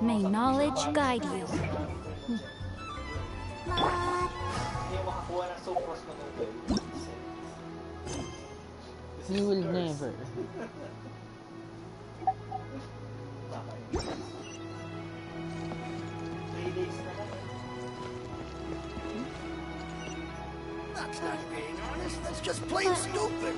May knowledge guide you. You will never. That's not being honest. That's just plain stupid.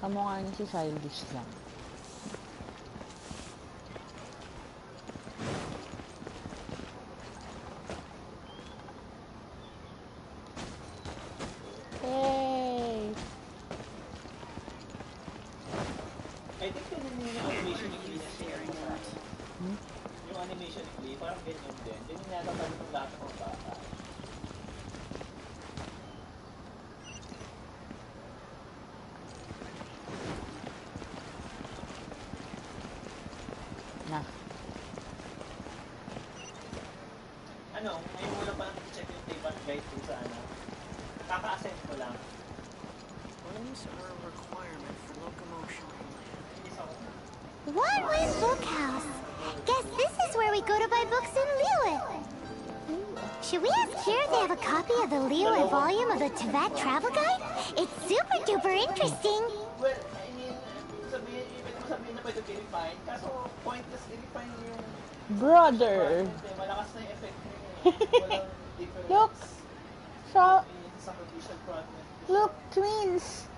Kamukha niya si Childish lang. Hey! I think yung animation ni Klee na share yung animation ni Klee, parang ganyan din. Ganyan yata tayo ng lahat ng bata. Ano, ngayon muna pa natin check yung tape at guide kung sa ano. Kaka-ascend ko lang. Winds are a requirement for locomotion. One Wind Bookhouse. Guess this is where we go to buy books in Liyue. Should we ask here if they have a copy of the Liyue volume of the Teyvat Travel Guide? It's super duper interesting. Well, I mean, sabihin na pwede i-refine, kaso pointless i-refine yung... Brother! Malakas na yung effect niya. Look! So... Sa condition fragment. Look, twins!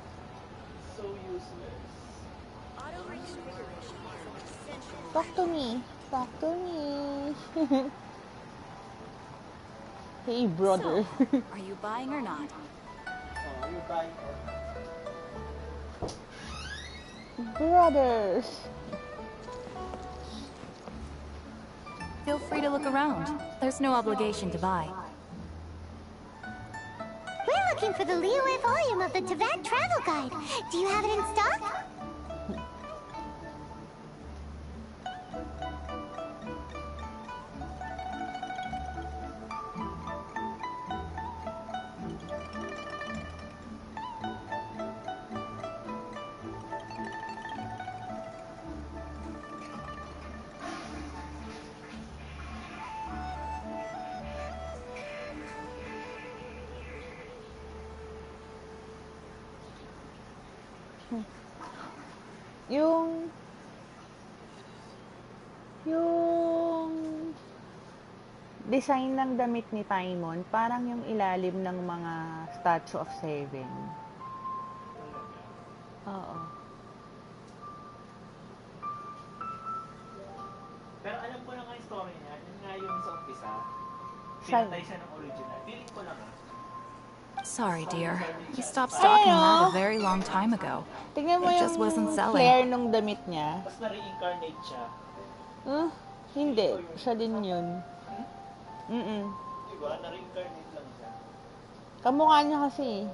So useless. Talk to me. Talk to me. Hey, brother. So, are you buying or not? Oh, are you buying or not? Brothers. Feel free to look around. There's no obligation to buy. We're looking for the Liyue volume of the Teyvat Travel Guide. Do you have it in stock? Yung design ng damit ni Paimon, parang yung ilalim ng mga Statue of Seven. Oo. Pero alam ko na nga yung story niya. Yun nga yung sa umpisa. Pinatay siya ng original. Feeling ko lang Sorry, dear. He stopped stocking that a very long time ago. Tingnan mo It yung just wasn't selling. flare nung damit niya. Tapos na-reincarnate siya. Hindi. Siya din yun. Diba? Na-reincarnate lang siya. Kamukha niya kasi.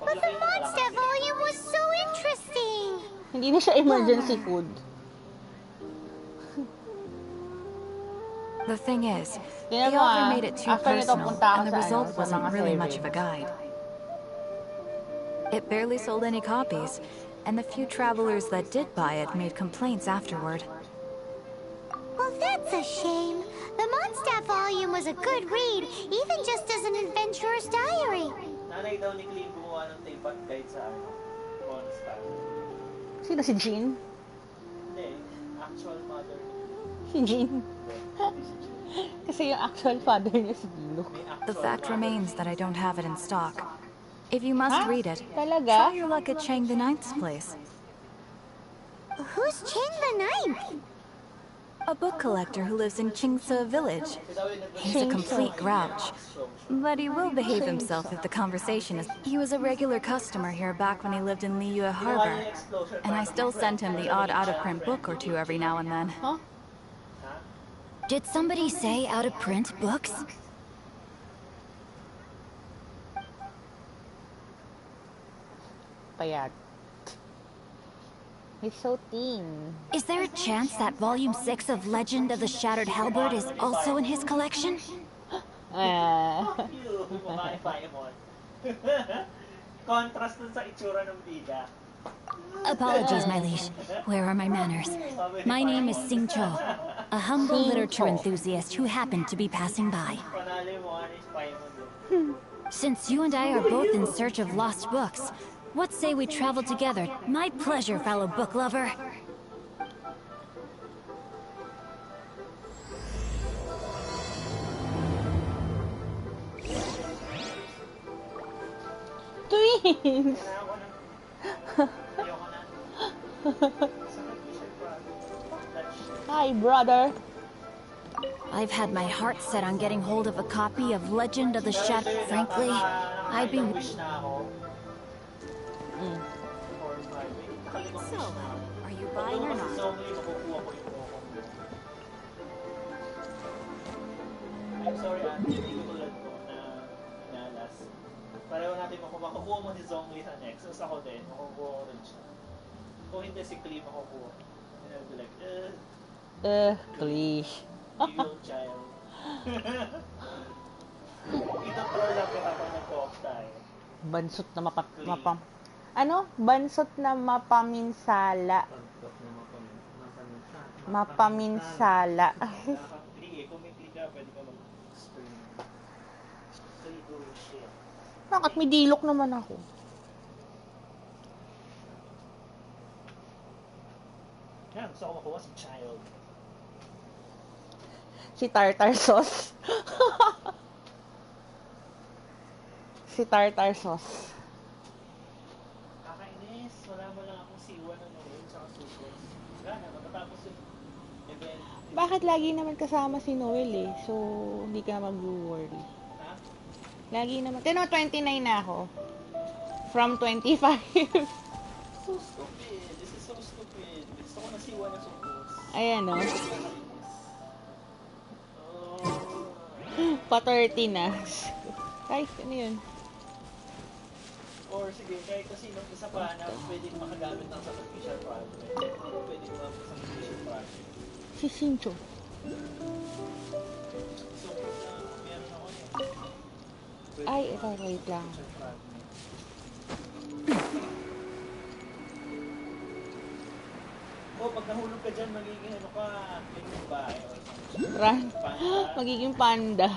But the Mondstadt volume was so interesting. Hindi na siya emergency food. The thing is, the Tingnan mo author made it too after nito personal, punta ako and the sa result sa wasn't mga really seven. much of a guide. It barely sold any copies, and the few travelers that did buy it made complaints afterward. Well, that's a shame. The Mondstadt volume was a good read, even just as an adventurer's diary. Nanay daw ni Klee gumawa ng tape at guide sa ano, Mondstadt. Sino si Jean? Hindi, actual mother. Si Jean? Kasi yung actual father niya si Gino. The fact remains that I don't have it in stock. If you must read it, Talaga? try your luck at Chang the Ninth's place. Who's Chang the Ninth? A book collector who lives in Xingqiu village. He's a complete grouch, but he will behave himself if the conversation is... He was a regular customer here back when he lived in Liyue Harbor, and I still sent him the odd out-of-print book or two every now and then. Huh? Did somebody say out-of-print books? payat. He's so thin. Is there a chance that Volume 6 of Legend of the Shattered Halberd is also in his collection? Mukha ni Paimon. Contrast dun sa itsura ng bida. Apologies, my liege. Where are my manners? My name is Xingqiu, a humble literature enthusiast who happened to be passing by. Panalo yung mukha ni Paimon. Since you and I are both in search of lost books, what say we travel together? My pleasure, fellow book lover. Twins! Hi, brother. I've had my heart set on getting hold of a copy of Legend of the Shattered. Frankly, I'd be... So, are you buying or not? I'm sorry, hindi ko tulad ko na inalas. Pareho natin makukuha mo si Zhongli sa next. So ako din, makukuha ko rin siya. Kung hindi si Klee makukuha. And I'll be like, Klee. evil child. Ito-troll lang kita pag nag-talk tayo. Bansot na Bansot na mapaminsala. Mapaminsala. Kung may click ka, pwede ka mag-stream. So you do shit. Bakit may dilok naman ako? Yan, gusto ko makuha si child. Si tartar sauce. Si tartar sauce. Kakainis, wala mo lang akong siwa ng Noel sa susunod. Wala na, matatapos yung event. Bakit lagi naman kasama si Noel eh? So, hindi ka mag-worry. Ha? Lagi naman. 29 na ako. From 25. So stupid. This is so stupid. Gusto ko nasiwa na suppose. Ayan o. Pa-30 na. Ay, ano yun? Or sige, kahit kasi nung isa pa na pwedeng makagamit ng sacrificial project. Pwedeng mga sacrificial project. Si Xingqiu. So, meron ako yun. Ay, ito, wait lang. O, pag nahulog ka dyan, magiging ano ka, yung bahay or something. Panda. Magiging panda.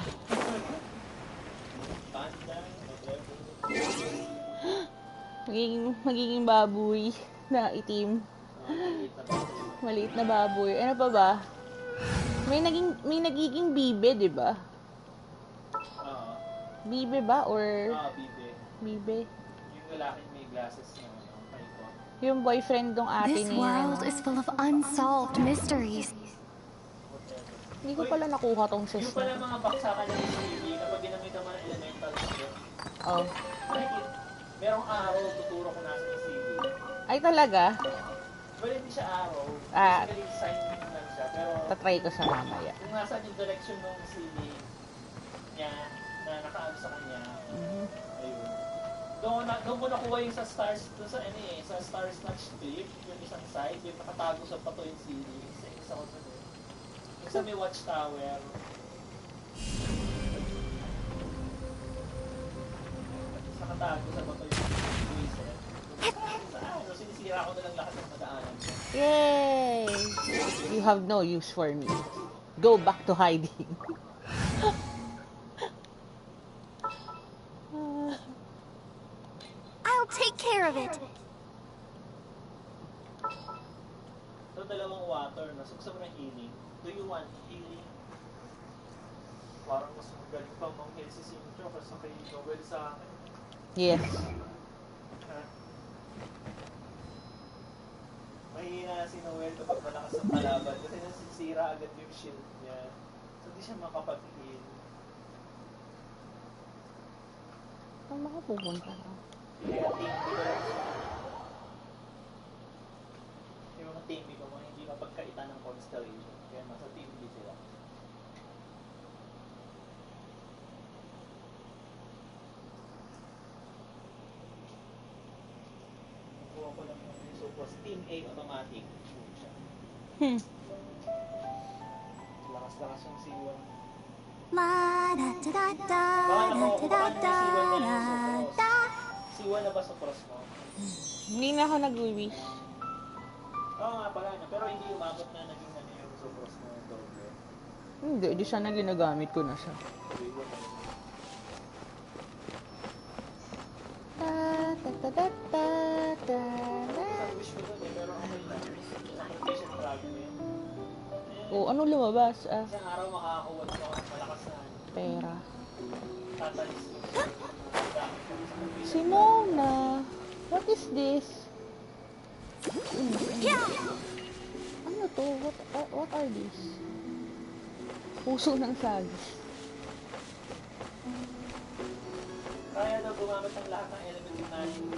Panda, Magiging baboy na itim. Maliit na baboy. Ano pa ba? May nagiging bibe, 'di ba? Bibe ba or bibe. Bibe. Yung lalaking may glasses na paliko. Yung boyfriend ng ate This niya. world is full of unsolved mysteries. Hindi ko pala nakuha tong Yung system. pala mga baksakan ng CV, kapag ginamitan mo ng elemental skill, Oh. merong araw, tuturo ko nasa yung CV. Ay talaga? Well, hindi siya araw. Ah. Basically, sign lang siya. Pero, Tatry ko sa mamaya. kung nasa yung direction ng CV niya, na nakaano sa kanya, ayun. Doon ko nakuha yung sa stars, doon sa sa star snatch clip, yung isang side, yung nakatago sa pato yung CV. Isa ko doon eh. Yung sa may watchtower. Nakatago sa bato yung wizard. Sinisira ko na lang lahat ng madaanan. Yay! You have no use for me. Go back to hiding. I'll take care of it. So, dalawang water, nasuksa mo ng healing. Do you want healing? Parang mas magaling pa mong heal si Xingqiu kasi kay Noel sa akin. Yes. Mahina si Noel kapag malakas ang kalaban kasi nasisira agad yung shield niya. So, di siya makapag-heal. Saan makapupunta ka? Kaya team ko lang siya. Yung mga team ko mga hindi mapagkaitan ng constellation. Kaya nasa team B sila. ko lang yung Supros. Team A automatic. Siya. Lakas-lakas yung C1. La da da da da da da da da. C1 na ba Supros mo? Hindi na ako nag-wish. Oo nga pala, pero hindi umabot na naging ano yung Supros mo doble. Hindi, di sana ginagamit ko na siya. Oh, ano lumabas? Isang araw makakakuha ko malakas na Pera. tatalis ko. Simona! What is this? Ano to? What are these? Puso ng sagis. Kaya daw gumamit ng lahat ng element na yung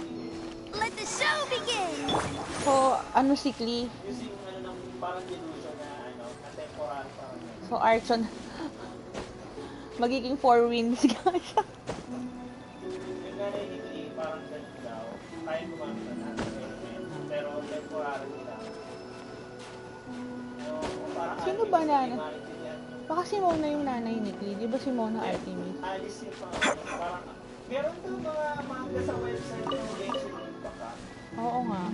Let the show begin! So, ano sikli? using ano ng parang delusion na ano, na temporary parang yun. So, Archon. Magiging 4 wins ka siya. Yung nga na parang ganun daw, tayo gumamit ng lahat ng element, pero temporary lang. Yung parang Sino ba Baka si Mona yung nanay ni Klee. Di ba si Mona Artemis? Alice yung parang, meron daw mga manga sa website ng Genshin baka. Oo nga.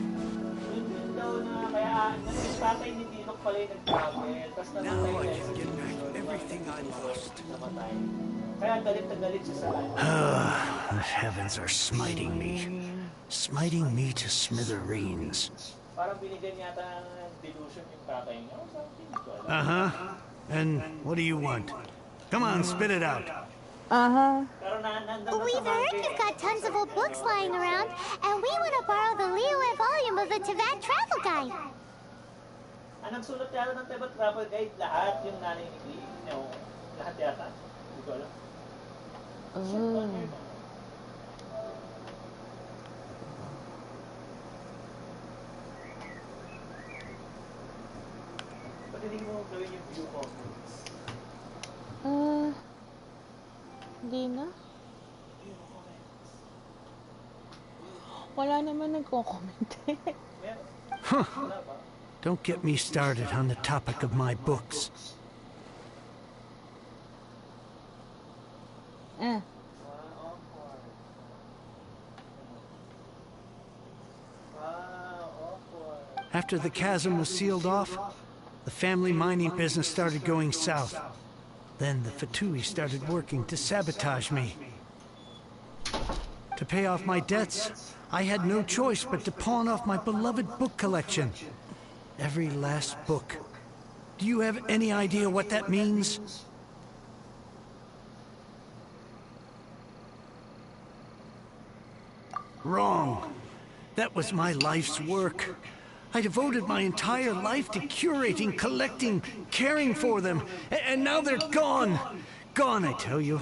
Yun daw na, kaya yung tatay ni Tinok pala yung nag-travel, tapos namatay Now I dahil can sa get back delusion, everything I lost. namatay. Kaya galit na galit siya sa life. The heavens are smiting me to smithereens. Parang binigyan yata ng delusion yung tatay niya or something. Uh-huh. And what do you want? Come on, spit it out. Aha. Pero nandun We've sa heard manga you've got tons of old books lying around, and we want to borrow the Liyue volume of the Teyvat Travel Guide. Ang nagsulat yata ng Teyvat Travel Guide, lahat yung nanay ni Klee. No, lahat yata. Hindi ko alam. Oh. Ba't hindi mo gawin yung view comments? Hindi na. Wala naman nagko-comment. Huh. Don't get me started on the topic of my books. After the chasm was sealed off, the family mining business started going south. Then the Fatui started working to sabotage me. To pay off my debts, I had no choice but to pawn off my beloved book collection. Every last book. Do you have any idea what that means? Wrong. That was my life's work. I devoted my entire life to curating, collecting, caring for them, and now they're gone. Gone, I tell you.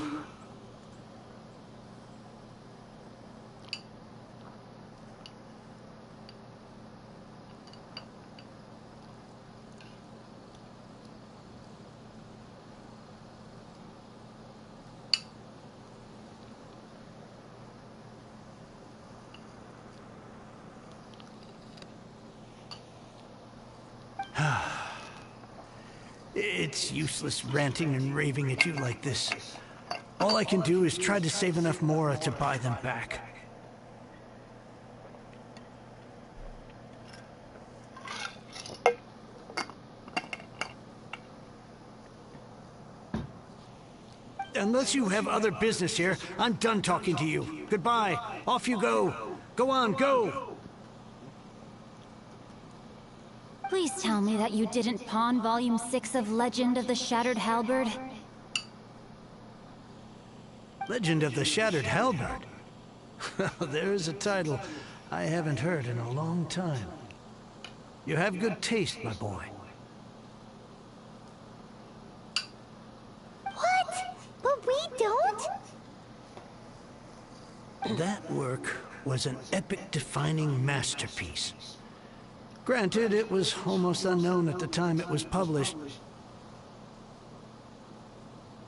It's useless ranting and raving at you like this. All I can do is try to save enough Mora to buy them back. Unless you have other business here, I'm done talking to you. Goodbye. Off you go. Go on, go. Please tell me that you didn't pawn Volume 6 of Legend of the Shattered Halberd? Legend of the Shattered Halberd? There's a title I haven't heard in a long time. You have good taste, my boy. What? But we don't? That work was an epic-defining masterpiece. Granted, it was almost unknown at the time it was published.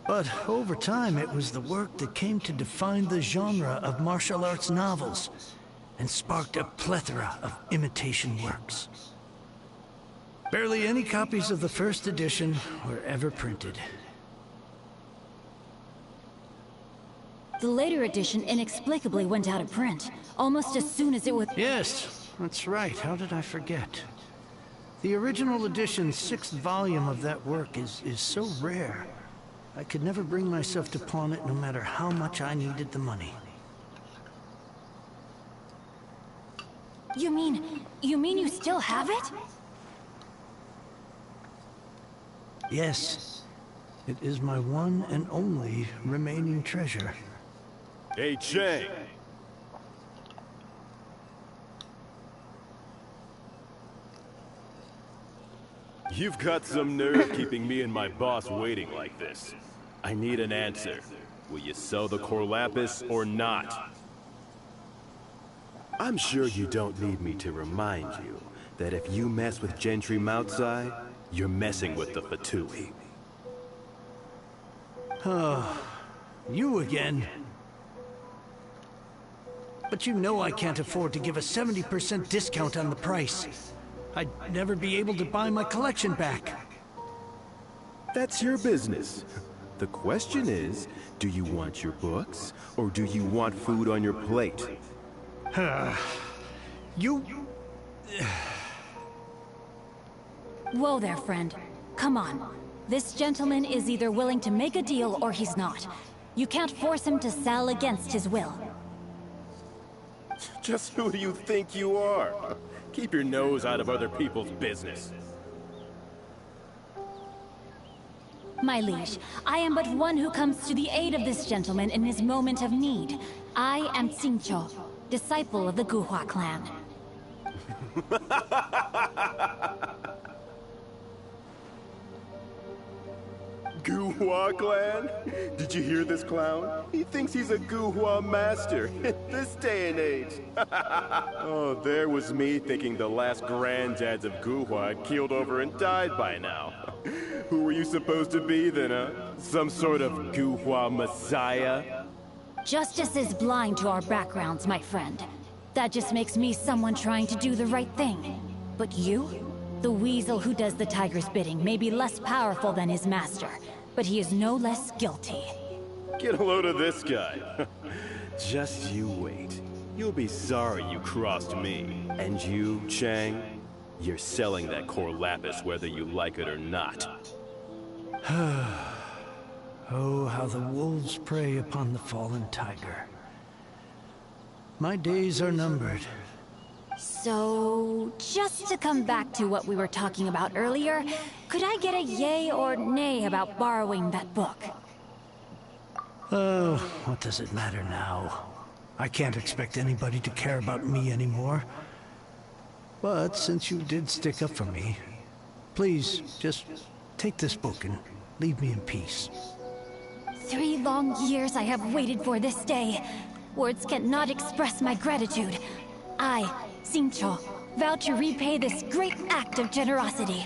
But over time, it was the work that came to define the genre of martial arts novels. and sparked a plethora of imitation works. Barely any copies of the first edition were ever printed. The later edition inexplicably went out of print, almost as soon as it was... Yes, that's right. How did I forget? The original edition's 6th volume of that work is so rare. I could never bring myself to pawn it no matter how much I needed the money. You mean you still have it? Yes. It is my one and only remaining treasure. Hey, Chang! You've got some nerve keeping me and my boss waiting like this. I need an answer. Will you sell the core lapis or not? I'm sure you don't need me to remind you that if you mess with Gentry Moutsai, you're messing with the Fatui. Oh, you again. But you know I can't afford to give a 70% discount on the price. I'd never be able to buy my collection back. That's your business. The question is, do you want your books, or do you want food on your plate? You... Whoa there, friend. Come on. This gentleman is either willing to make a deal or he's not. You can't force him to sell against his will. Just who do you think you are? Keep your nose out of other people's business. My liege, I am but one who comes to the aid of this gentleman in his moment of need. I am Xingqiu, disciple of the Guhua clan. Guhua clan? Did you hear this clown? He thinks he's a Guhua master in this day and age. Oh, there was me thinking the last granddads of Guhua had keeled over and died by now. Who were you supposed to be then, huh? Some sort of Guhua messiah? Justice is blind to our backgrounds, my friend. That just makes me someone trying to do the right thing. But you? The weasel who does the tiger's bidding may be less powerful than his master, but he is no less guilty. Get a load of this guy. Just you wait. You'll be sorry you crossed me. And you, Chang, you're selling that core lapis whether you like it or not. Oh, how the wolves prey upon the fallen tiger. My days are numbered. So, just to come back to what we were talking about earlier, could I get a yay or nay about borrowing that book? Oh, what does it matter now? I can't expect anybody to care about me anymore. But since you did stick up for me, please, just take this book and leave me in peace. 3 long years I have waited for this day. Words cannot express my gratitude. I, Xingqiu, vow to repay this great act of generosity.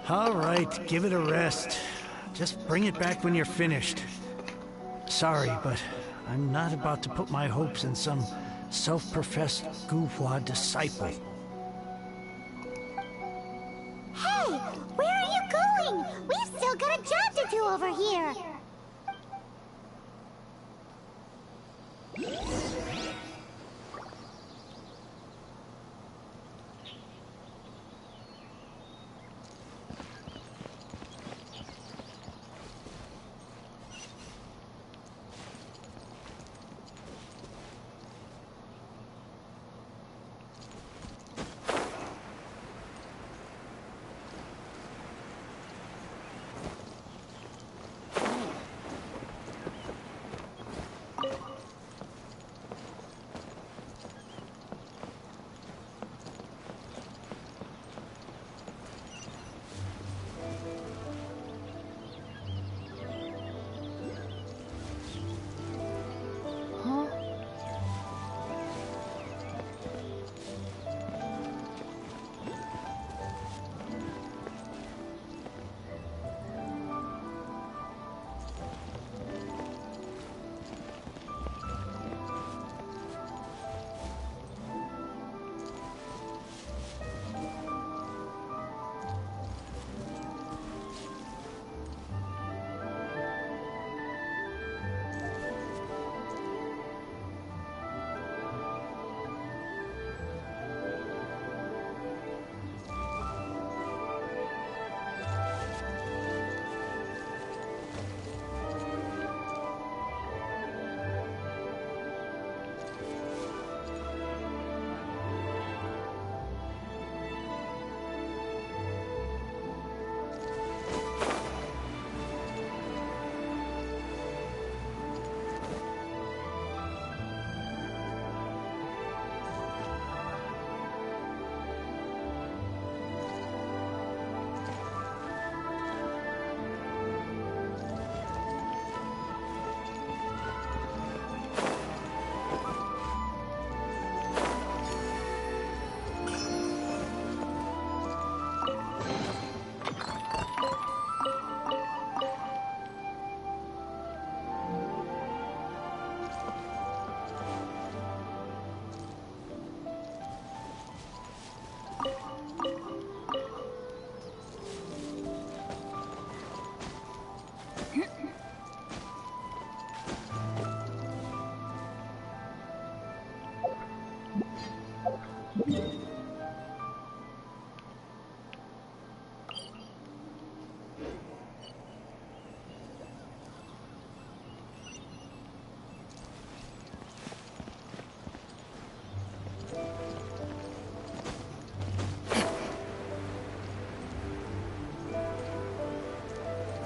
All right, give it a rest. Just bring it back when you're finished. Sorry, but I'm not about to put my hopes in some self-professed Guhua disciple. Hey, where are you going? We've still got a job to do over here.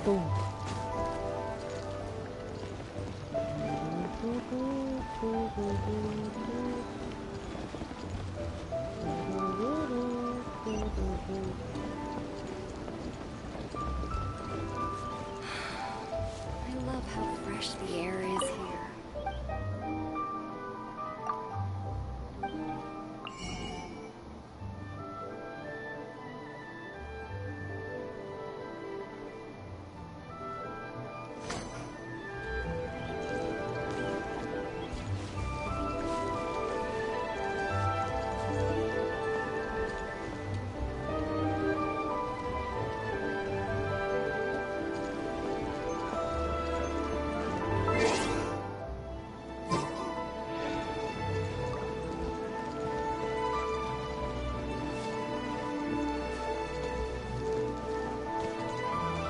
to. I love how fresh the air is here.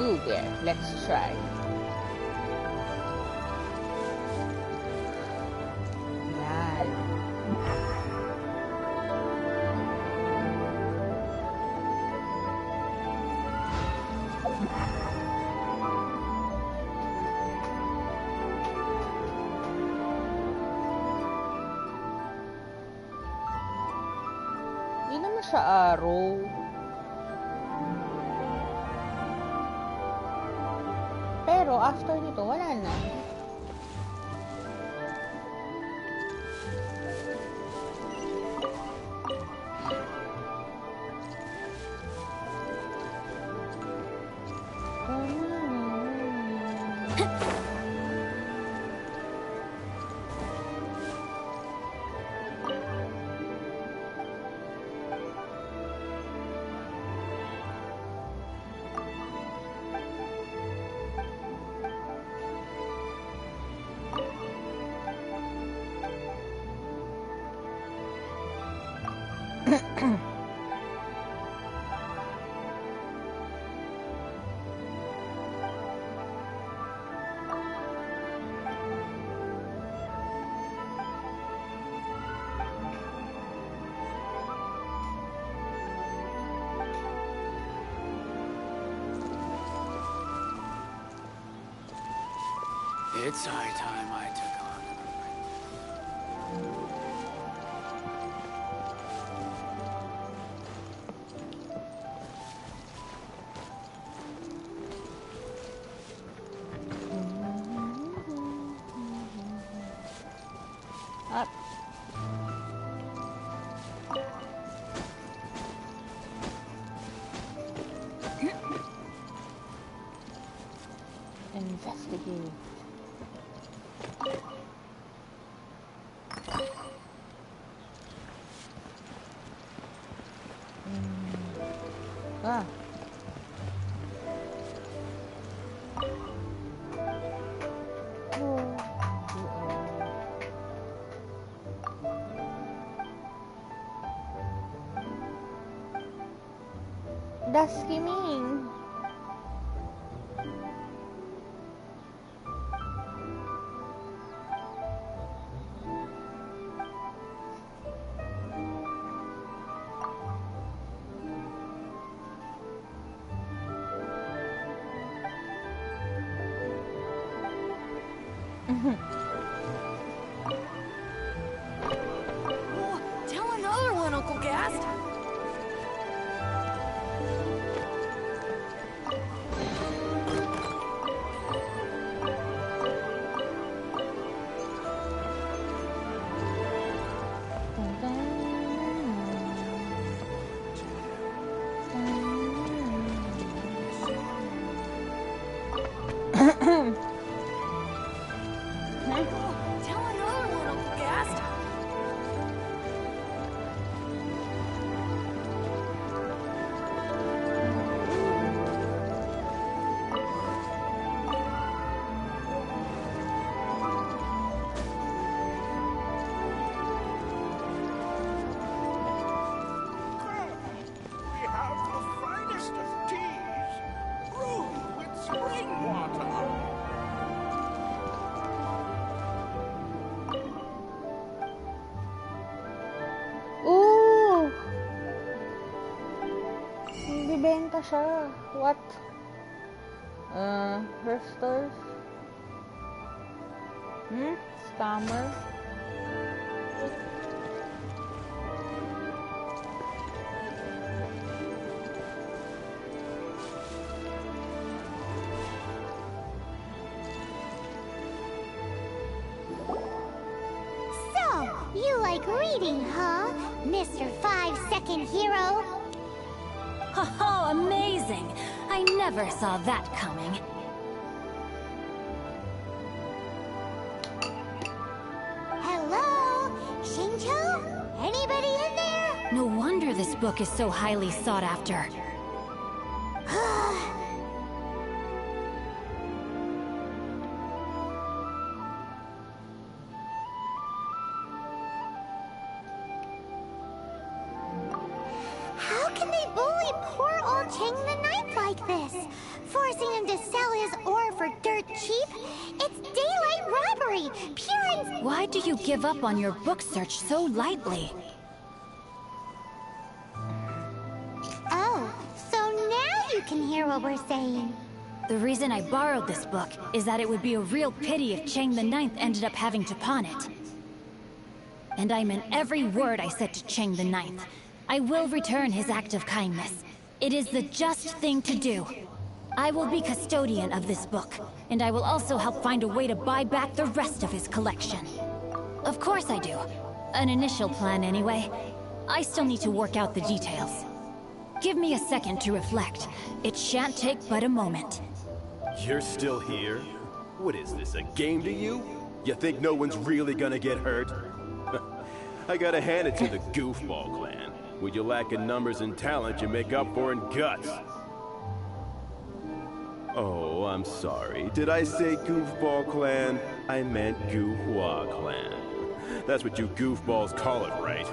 Ooh, there. Let's try. Yan. Hindi naman siya araw. Pero after nito, wala na. It's high time I took on Up. Investigate. Ah. Dusky Ming. Oh, tell another one, Uncle Gast. Tell another one, Uncle Gast. We have the finest of teas, brewed with spring water. Ooh! Nagbibenta siya. What? Hersters? Scammer? So, you like reading, huh? Mr. 5-second hero? Ho ho, amazing! I never saw that coming. Hello? Xingqiu? Anybody in there? No wonder this book is so highly sought after. How can they bully poor old Chang the Ninth like this? Forcing him to sell his ore for dirt cheap? It's daylight robbery! Pure Why do you give up on your book search so lightly? Oh, so now you can hear what we're saying. The reason I borrowed this book is that it would be a real pity if Chang the Ninth ended up having to pawn it. And I meant every word I said to Chang the Ninth. I will return his act of kindness. It is the just thing to do. I will be custodian of this book, and I will also help find a way to buy back the rest of his collection. Of course I do. An initial plan anyway. I still need to work out the details. Give me a second to reflect. It shan't take but a moment. You're still here? What is this, a game to you? You think no one's really gonna get hurt? I gotta hand it to the Goofball clan. What you lack in numbers and talent, you make up for in guts. Oh, I'm sorry. Did I say Goofball clan? I meant Guhua clan. That's what you goofballs call it, right?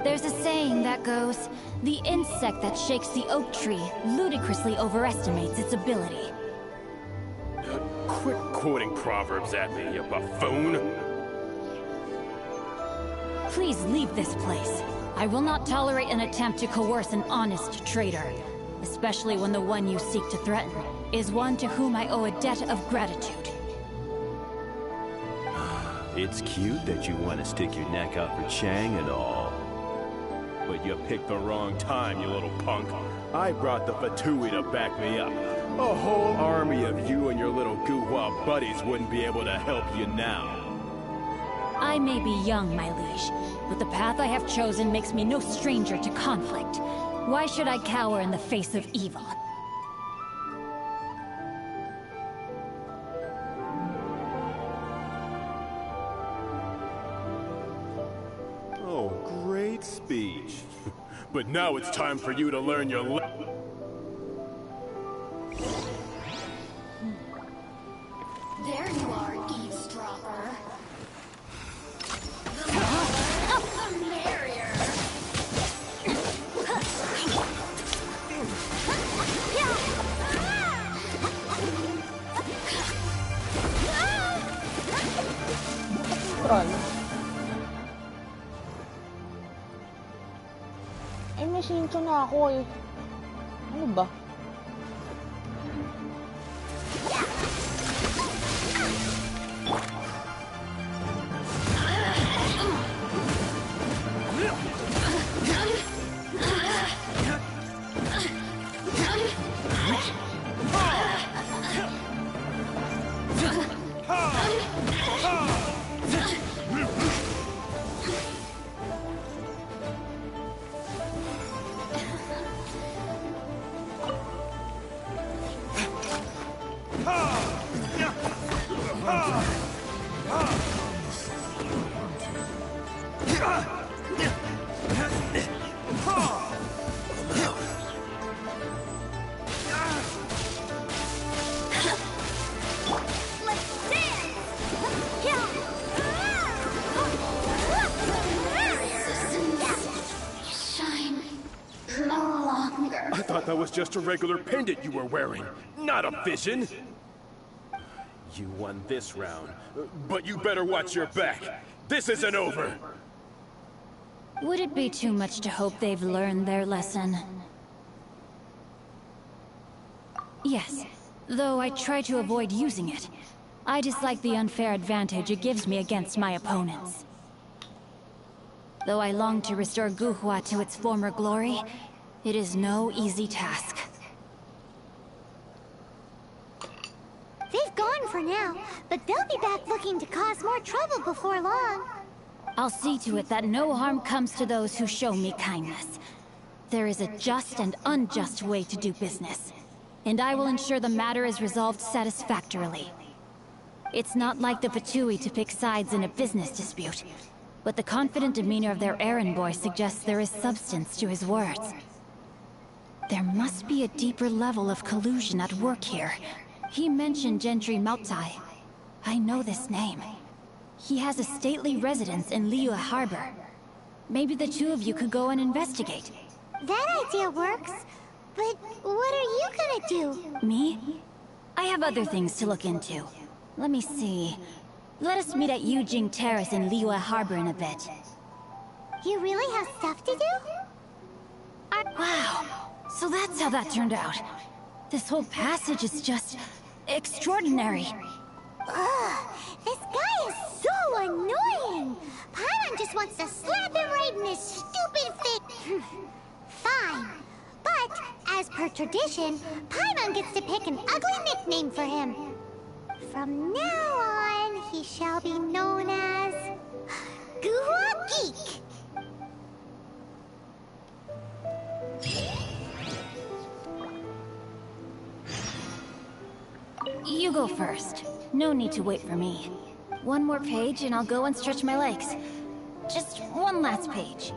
There's a saying that goes, the insect that shakes the oak tree ludicrously overestimates its ability. Quit quoting proverbs at me, you buffoon! Please leave this place. I will not tolerate an attempt to coerce an honest trader, especially when the one you seek to threaten is one to whom I owe a debt of gratitude. It's cute that you want to stick your neck out for Chang and all. But you picked the wrong time, you little punk. I brought the Fatui to back me up. A whole army of you and your little Guhua buddies wouldn't be able to help you now. I may be young, my liege, but the path I have chosen makes me no stranger to conflict. Why should I cower in the face of evil? Oh, great speech. But now it's time for you to learn your There you are, eavesdropper. The merrier. Troll. Eh, may Xingqiu na ako eh. Ano ba? That was just a regular pendant you were wearing, not a vision. You won this round, but you better watch your back. This isn't over. Would it be too much to hope they've learned their lesson? Yes, though I try to avoid using it. I dislike the unfair advantage it gives me against my opponents. Though I long to restore Guhua to its former glory, it is no easy task. They've gone for now, but they'll be back looking to cause more trouble before long. I'll see to it that no harm comes to those who show me kindness. There is a just and unjust way to do business, and I will ensure the matter is resolved satisfactorily. It's not like the Fatui to pick sides in a business dispute, but the confident demeanor of their errand boy suggests there is substance to his words. There must be a deeper level of collusion at work here. He mentioned Gentry Maotai. I know this name. He has a stately residence in Liyue Harbor. Maybe the two of you could go and investigate. That idea works, but what are you gonna do? Me? I have other things to look into. Let me see. Let us meet at Yujing Terrace in Liyue Harbor in a bit. You really have stuff to do? Wow. So that's how that turned out. This whole passage is just extraordinary. Ugh, this guy is so annoying! Paimon just wants to slap him right in his stupid face. Fine. But, as per tradition, Paimon gets to pick an ugly nickname for him. From now on, he shall be known as... Guhua Geek! You go first. No need to wait for me. One more page and I'll go and stretch my legs. Just one last page.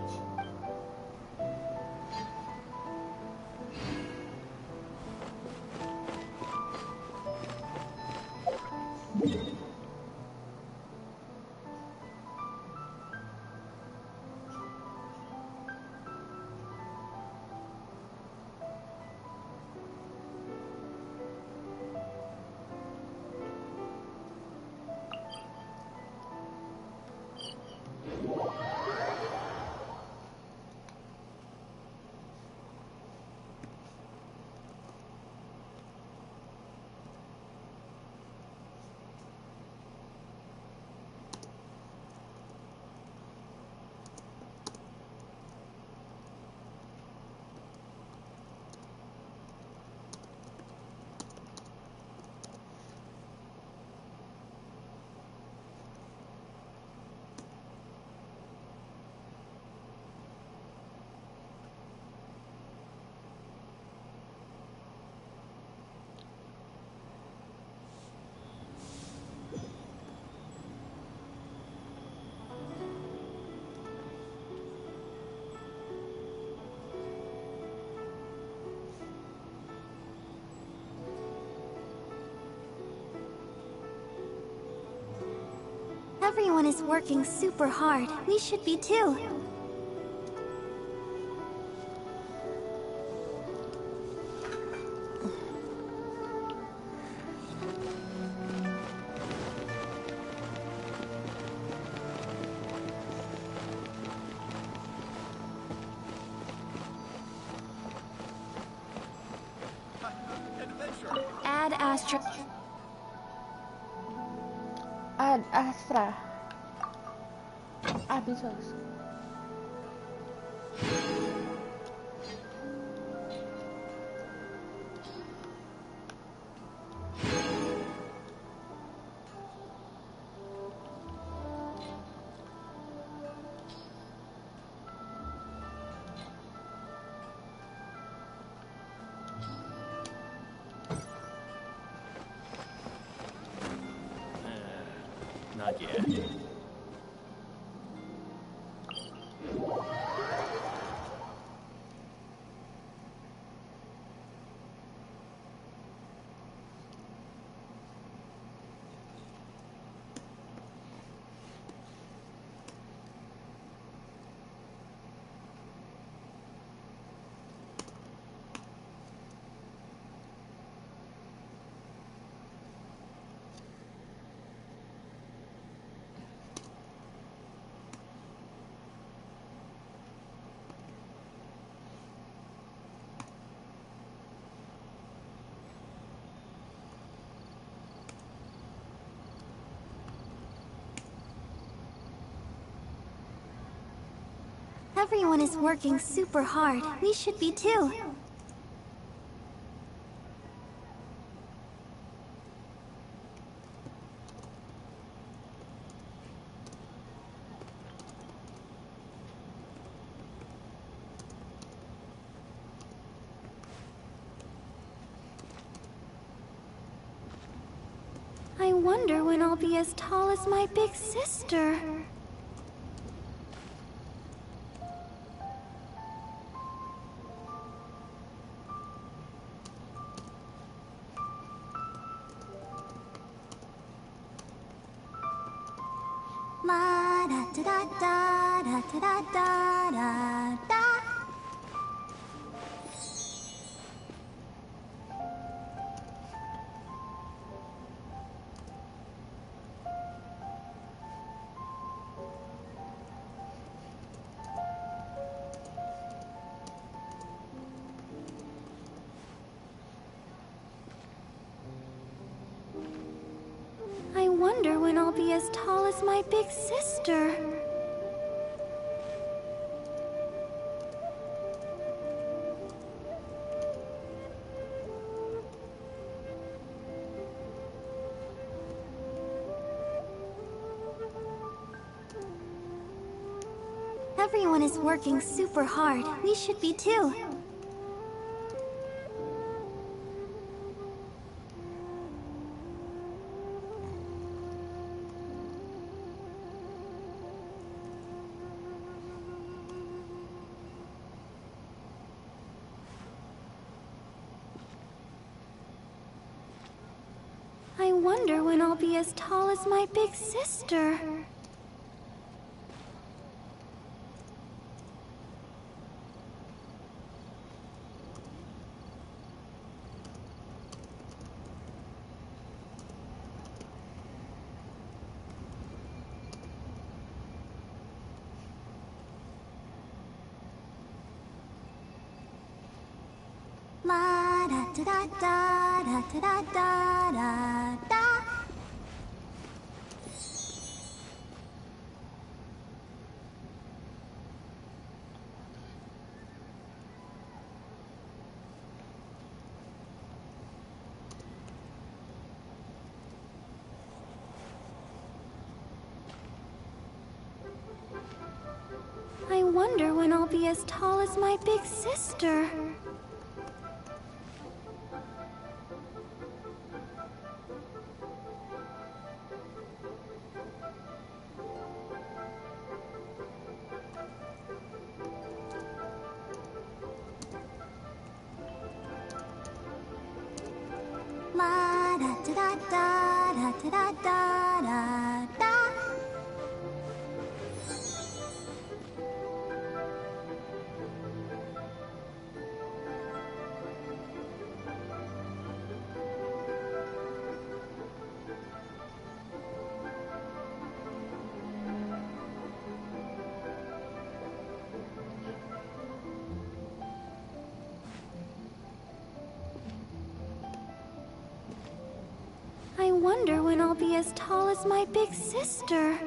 Everyone is working super hard. We should be too. Add Astra. Ad Astra. Abyssos. Not yet. Everyone is working super hard. We should be too. I wonder when I'll be as tall as my big sister. La da da da da da da da da da. I wonder when I'll be as tall as my big sister. Everyone is working super hard. We should be too. I wonder when I'll be as tall as my big sister. La da da da da da da da da da. I wonder when I'll be as tall as my big sister. La da da da da da da da da da. I wonder when I'll be as tall as my big sister.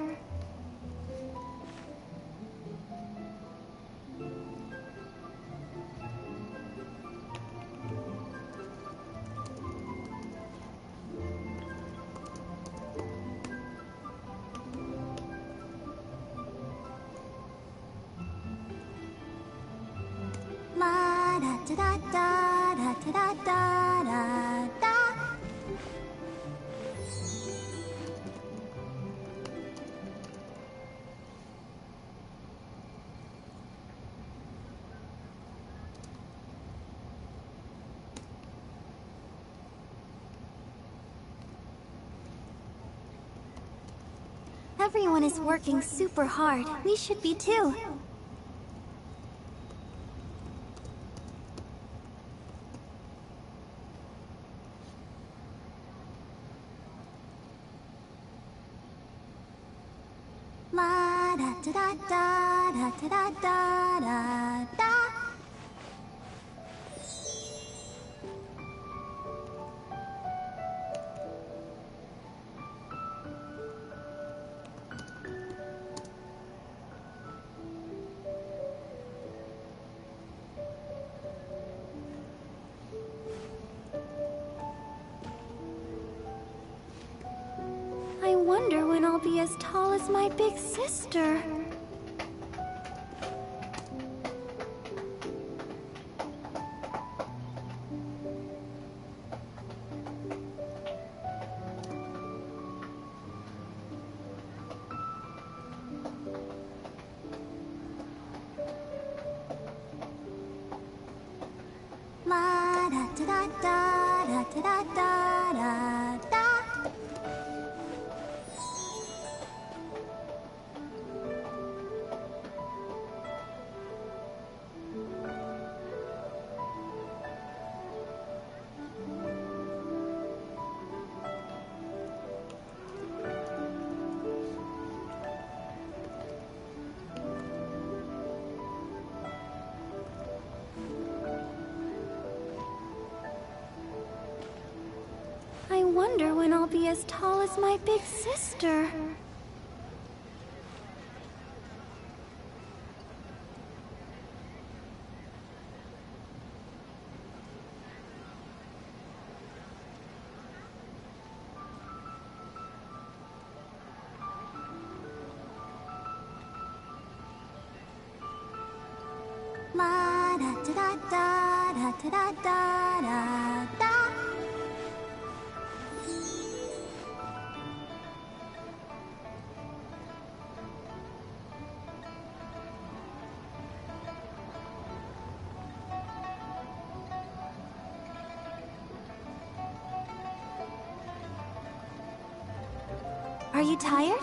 La da da da da da da da da da. Everyone is working super hard. We should be too. La da da da da da da da da da. wonder when I'll be as tall as my big sister. La da da da da da da da da da. I wonder when I'll be as tall as my big sister. La da da da da da da da da da. Are you tired?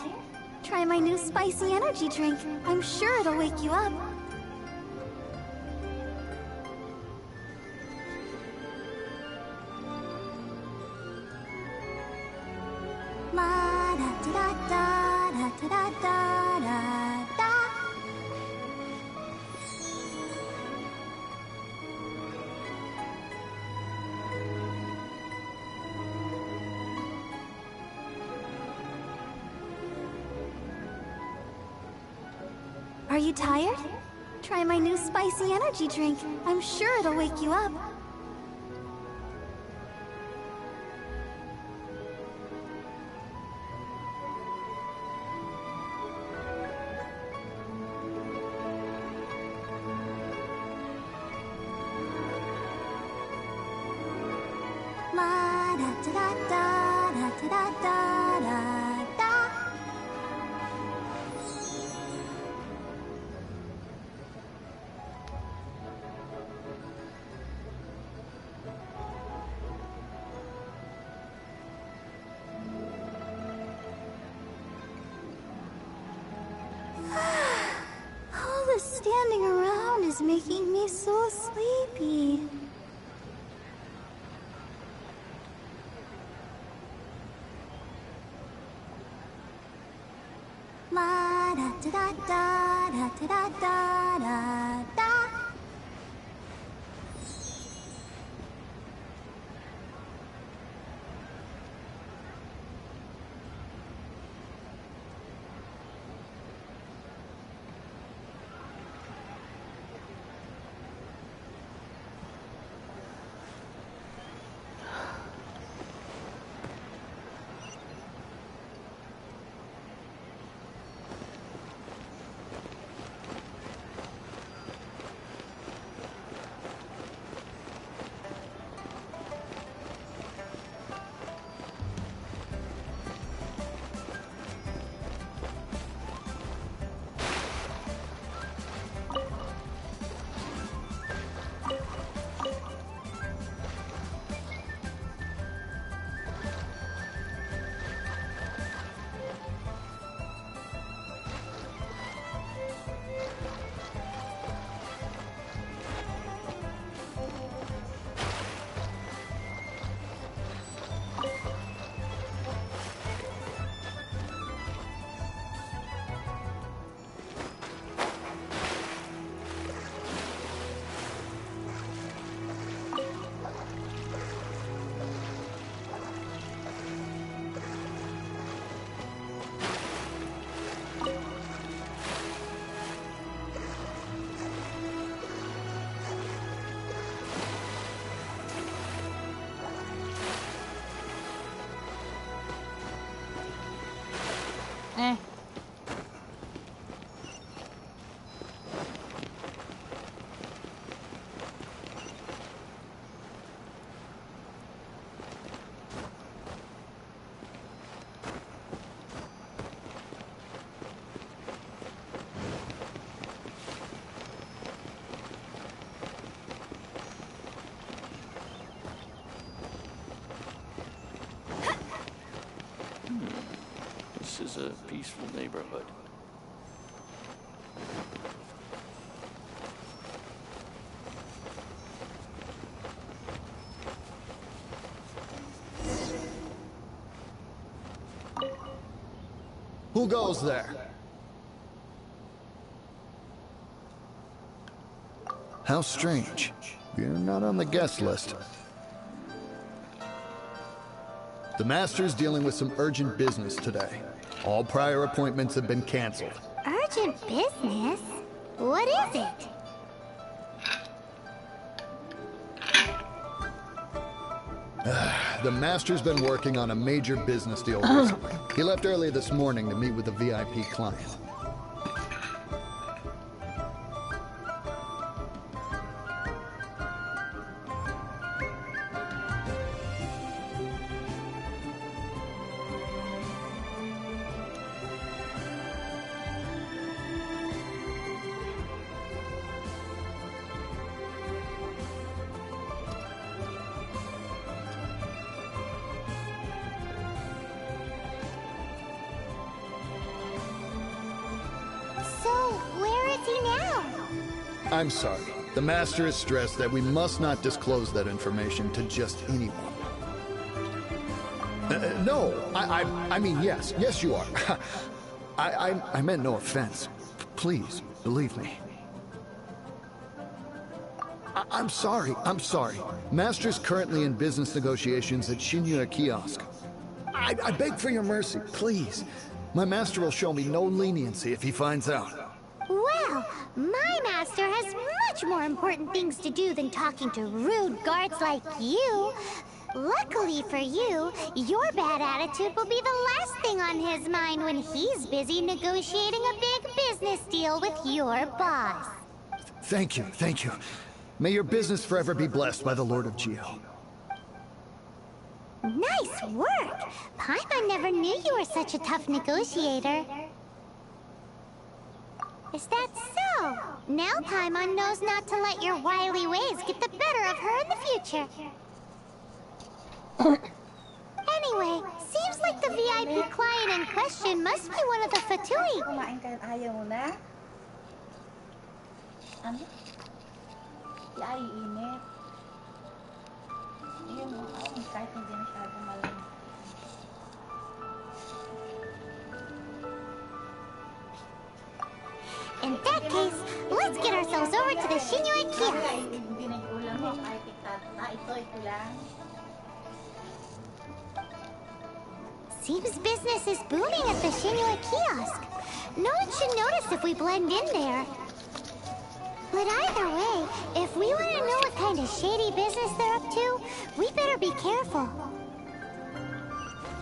Try my new spicy energy drink. I'm sure it'll wake you up. La da da da da da da da da da. Are you tired? Try my new spicy energy drink. I'm sure it'll wake you up. La da da da da da da da da da. All this standing around is making me so sleepy. La da da da da da da da da da. this is a peaceful neighborhood. Who goes there? How strange. You're not on the guest list. The Master's dealing with some urgent business today. All prior appointments have been canceled. Urgent business? What is it? The Master's been working on a major business deal recently. He left early this morning to meet with a VIP client. I'm sorry. The Master is stressed that we must not disclose that information to just anyone. No, I mean, yes. Yes, you are. I meant no offense. Please, believe me. I'm sorry. Master's currently in business negotiations at Xingqiu Kiosk. I beg for your mercy, please. My Master will show me no leniency if he finds out. Well, my master has much more important things to do than talking to rude guards like you. Luckily for you, your bad attitude will be the last thing on his mind when he's busy negotiating a big business deal with your boss. Thank you. May your business forever be blessed by the Lord of Geo. Nice work! Paimon never knew you were such a tough negotiator. Is that so? Now Paimon knows not to let your wily ways get the better of her in the future. Anyway, seems like the VIP client in question must be one of the Fatui. Kumain ka, ayaw mo na? Ano? Di ay init. Yun, kahit hindi masyadong malamig. In that case, let's get ourselves over to the Xingqiu Kiosk. Seems business is booming at the Xingqiu Kiosk. No one should notice if we blend in there. But either way, if we want to know what kind of shady business they're up to, we better be careful.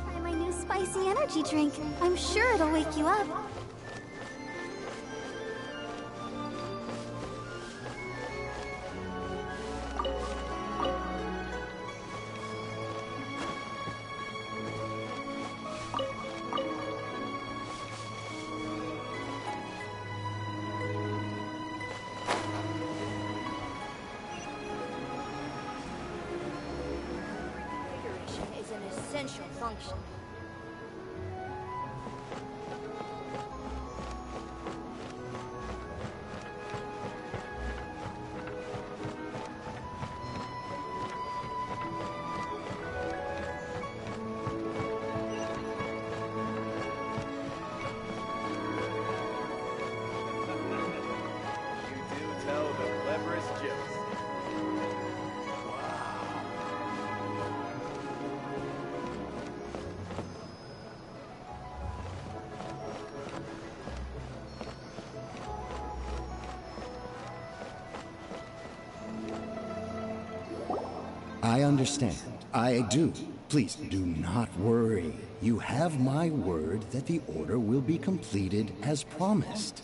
Try my new spicy energy drink. I'm sure it'll wake you up. Is an essential function. You do tell the cleverest jokes. I understand. I do. Please do not worry. You have my word that the order will be completed as promised.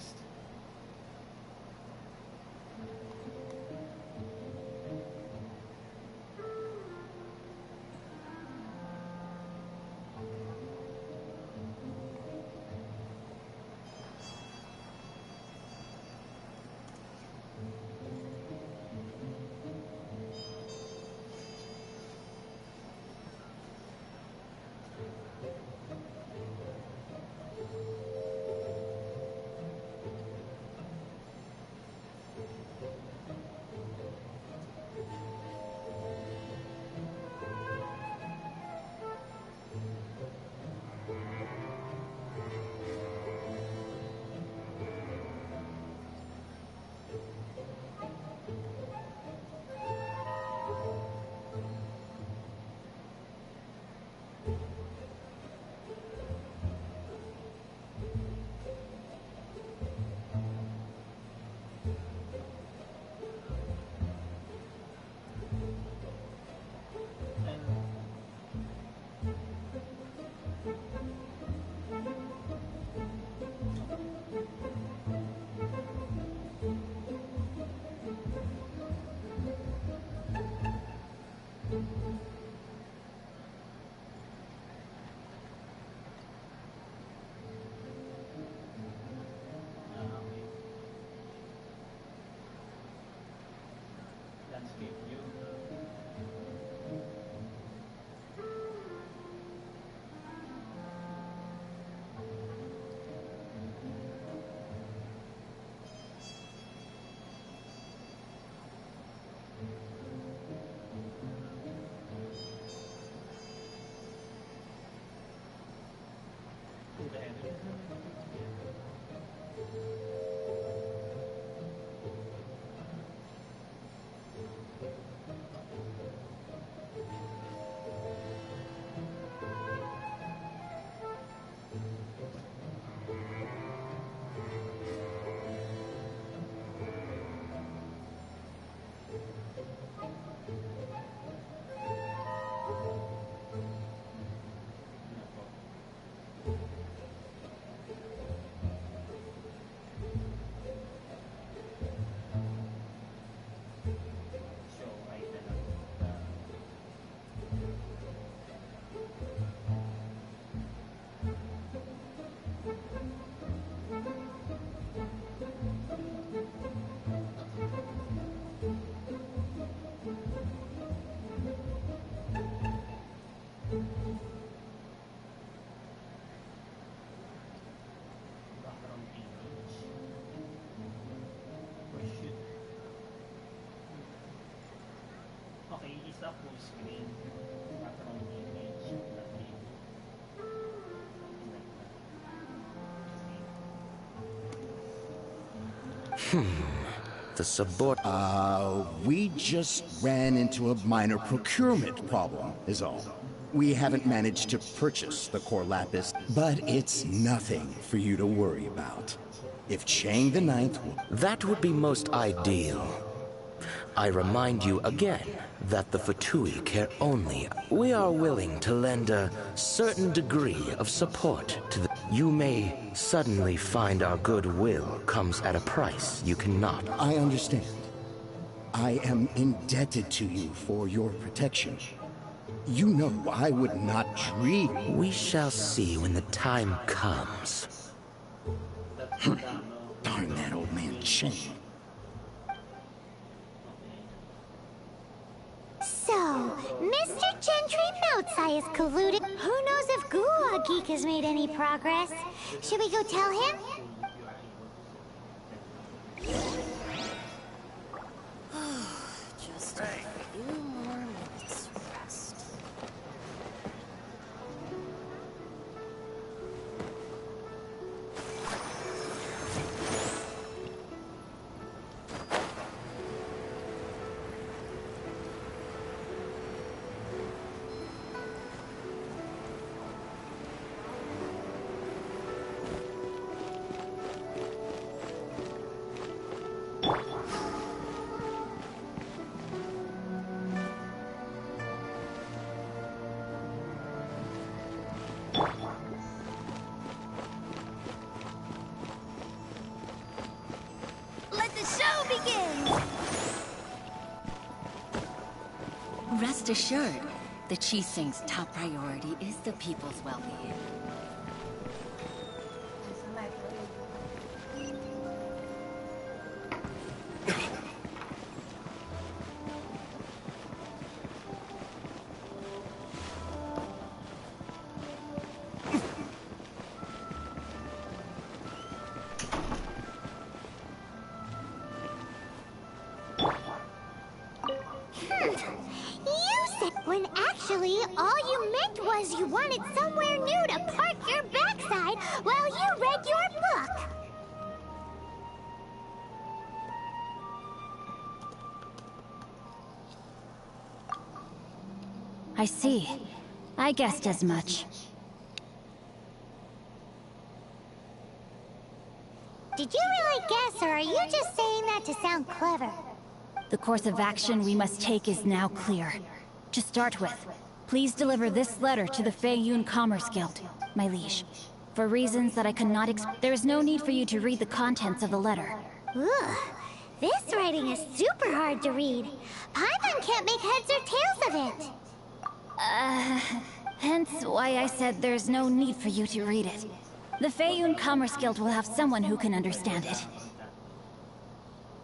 The support. We just ran into a minor procurement problem, is all. We haven't managed to purchase the core lapis, but it's nothing for you to worry about. If Chang the Ninth will... That would be most ideal. I remind you again that the Fatui care only. We are willing to lend a certain degree of support to the... You may suddenly find our goodwill comes at a price you cannot. I understand. I am indebted to you for your protection. You know I would not dream... We shall see when the time comes. Darn that old man Chang. So, Mr. Gentry Moutsai is colluded. Who knows if Guhua Geek has made any progress? Should we go tell him? Just a few more minutes rest. Rest assured, the Qixing's top priority is the people's well-being. When actually, all you meant was you wanted somewhere new to park your backside while you read your book. I see. I guessed as much. Did you really guess, or are you just saying that to sound clever? The course of action we must take is now clear. To start with, please deliver this letter to the Feiyun Commerce Guild, my liege. For reasons that I cannot there is no need for you to read the contents of the letter. Ugh, this writing is super hard to read. Paimon can't make heads or tails of it. Hence why I said there's no need for you to read it. The Feiyun Commerce Guild will have someone who can understand it.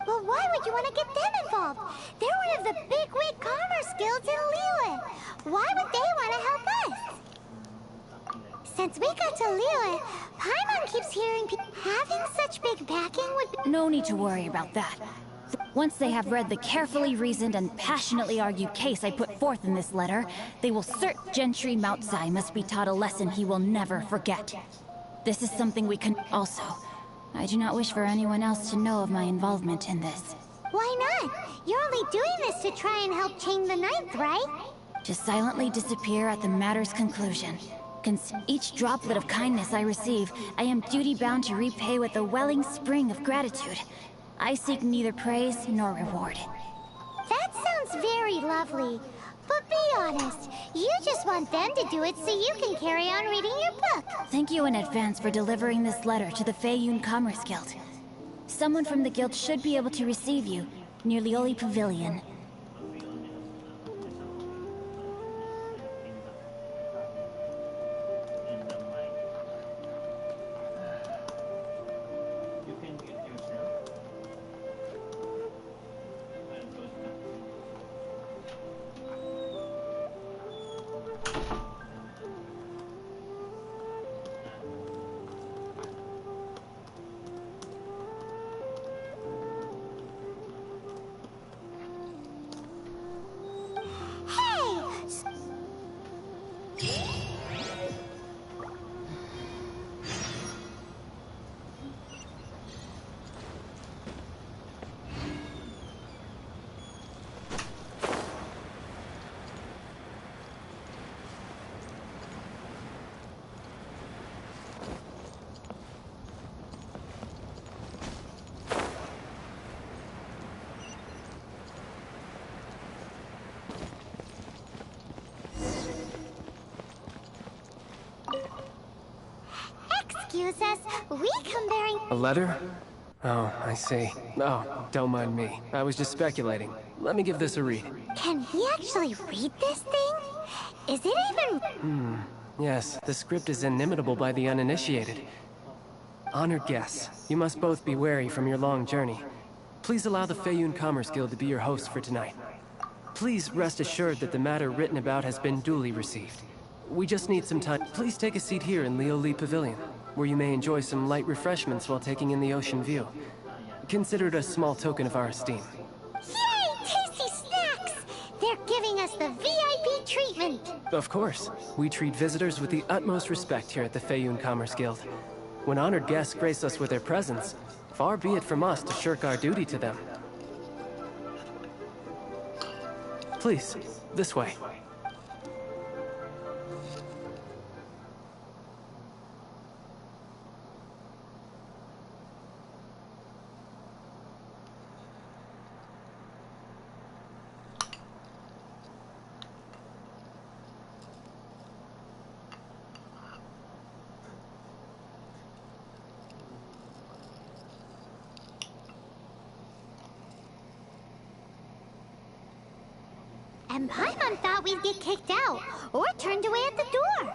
Well, why would you want to get them involved? They're one of the bigwig commerce guilds in Liyue. Why would they want to help us? Since we got to Liyue, Paimon keeps hearing having such big backing would be... No need to worry about that. Once they have read the carefully reasoned and passionately argued case I put forth in this letter, they will cert Gentry Moutsai must be taught a lesson he will never forget. This is something we can... Also, I do not wish for anyone else to know of my involvement in this. Why not? You're only doing this to try and help Chang the Ninth, right? To silently disappear at the matter's conclusion. Each droplet of kindness I receive, I am duty-bound to repay with a welling spring of gratitude. I seek neither praise nor reward. That sounds very lovely. But be honest, you just want them to do it so you can carry on reading your book. Thank you in advance for delivering this letter to the Feiyun Commerce Guild. Someone from the guild should be able to receive you, near Lioli Pavilion. Excuse us, we come bearing... A letter? Oh, I see. Oh, don't mind me. I was just speculating. Let me give this a read. Can he actually read this thing? Is it even... Yes, the script is inimitable by the uninitiated. Honored guests, you must both be wary from your long journey. Please allow the Feiyun Commerce Guild to be your host for tonight. Please rest assured that the matter written about has been duly received. We just need some time. Please take a seat here in Lioli Pavilion, where you may enjoy some light refreshments while taking in the ocean view. Consider it a small token of our esteem. Yay! Tasty snacks! They're giving us the VIP treatment! Of course. We treat visitors with the utmost respect here at the Feiyun Commerce Guild. When honored guests grace us with their presence, far be it from us to shirk our duty to them. Please, this way. And Paimon thought we'd get kicked out, or turned away at the door.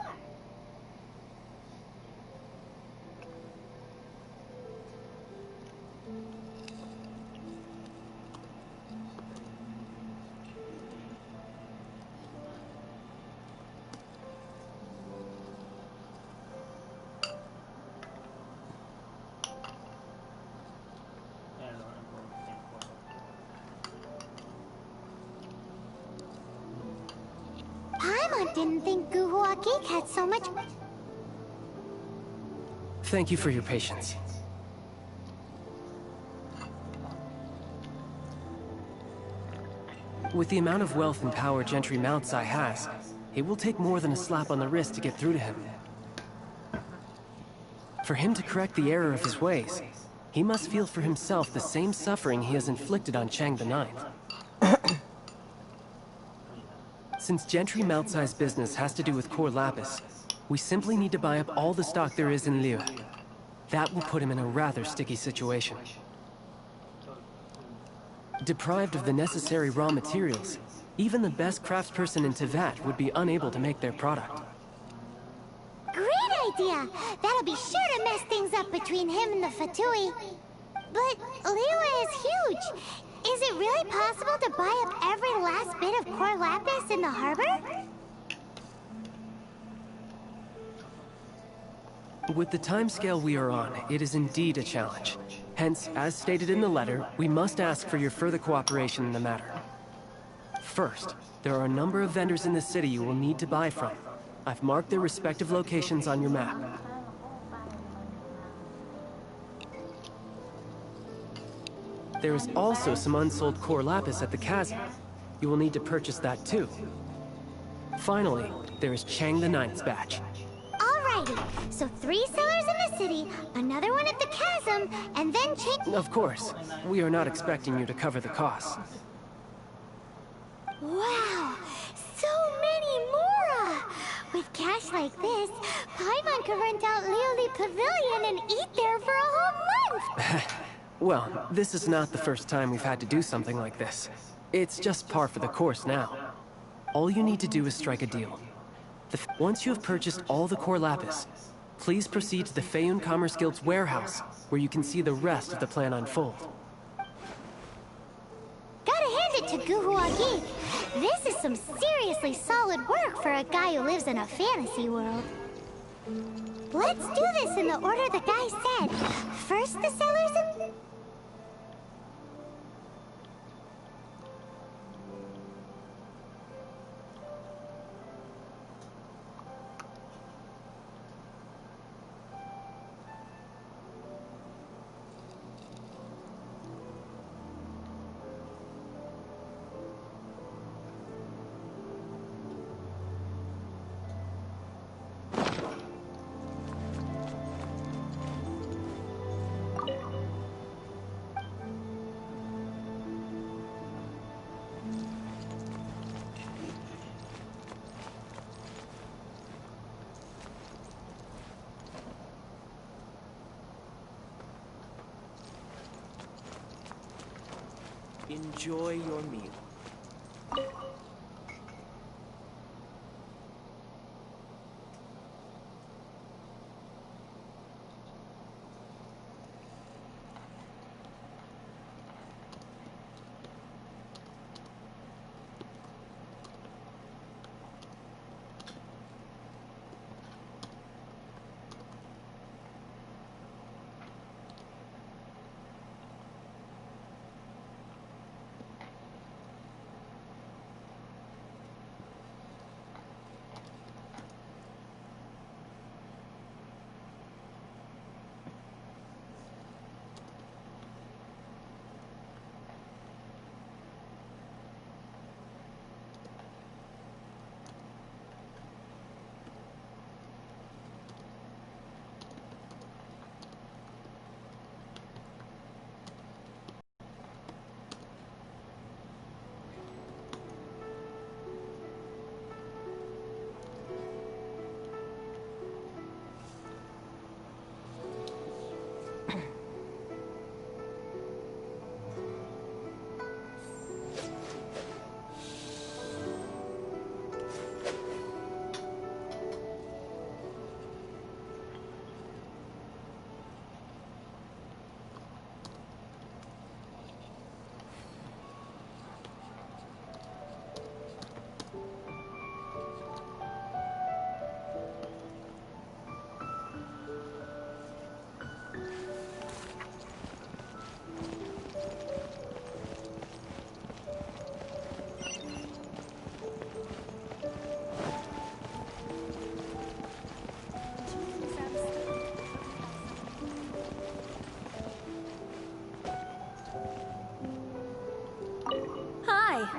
Paimon didn't think Guhua Geek had so much... Thank you for your patience. With the amount of wealth and power Gentry Mount Sai has, it will take more than a slap on the wrist to get through to him. For him to correct the error of his ways, he must feel for himself the same suffering he has inflicted on Chang the Ninth. Since Gentry Mount Sai's business has to do with core lapis, we simply need to buy up all the stock there is in Liyue. That will put him in a rather sticky situation. Deprived of the necessary raw materials, even the best craftsperson in Teyvat would be unable to make their product. Great idea! That'll be sure to mess things up between him and the Fatui. But Liyue is huge. Is it really possible to buy up every last bit of core lapis in the harbor? With the timescale we are on, it is indeed a challenge. Hence, as stated in the letter, we must ask for your further cooperation in the matter. First, there are a number of vendors in the city you will need to buy from. I've marked their respective locations on your map. There is also some unsold core lapis at the chasm. You will need to purchase that too. Finally, there is Chang the Ninth's batch. Alrighty, so 3 sellers in the city, another one at the chasm, and then Chang... Of course, we are not expecting you to cover the costs. Wow, so many more! With cash like this, Paimon could rent out Lioli Pavilion and eat there for a whole month! Well, this is not the first time we've had to do something like this. It's just par for the course now. All you need to do is strike a deal. Once you have purchased all the core lapis, please proceed to the Feiyun Commerce Guild's warehouse, where you can see the rest of the plan unfold. Gotta hand it to Guhua Geek. This is some seriously solid work for a guy who lives in a fantasy world. Let's do this in the order the guy said. First the sellers and... Enjoy your meal.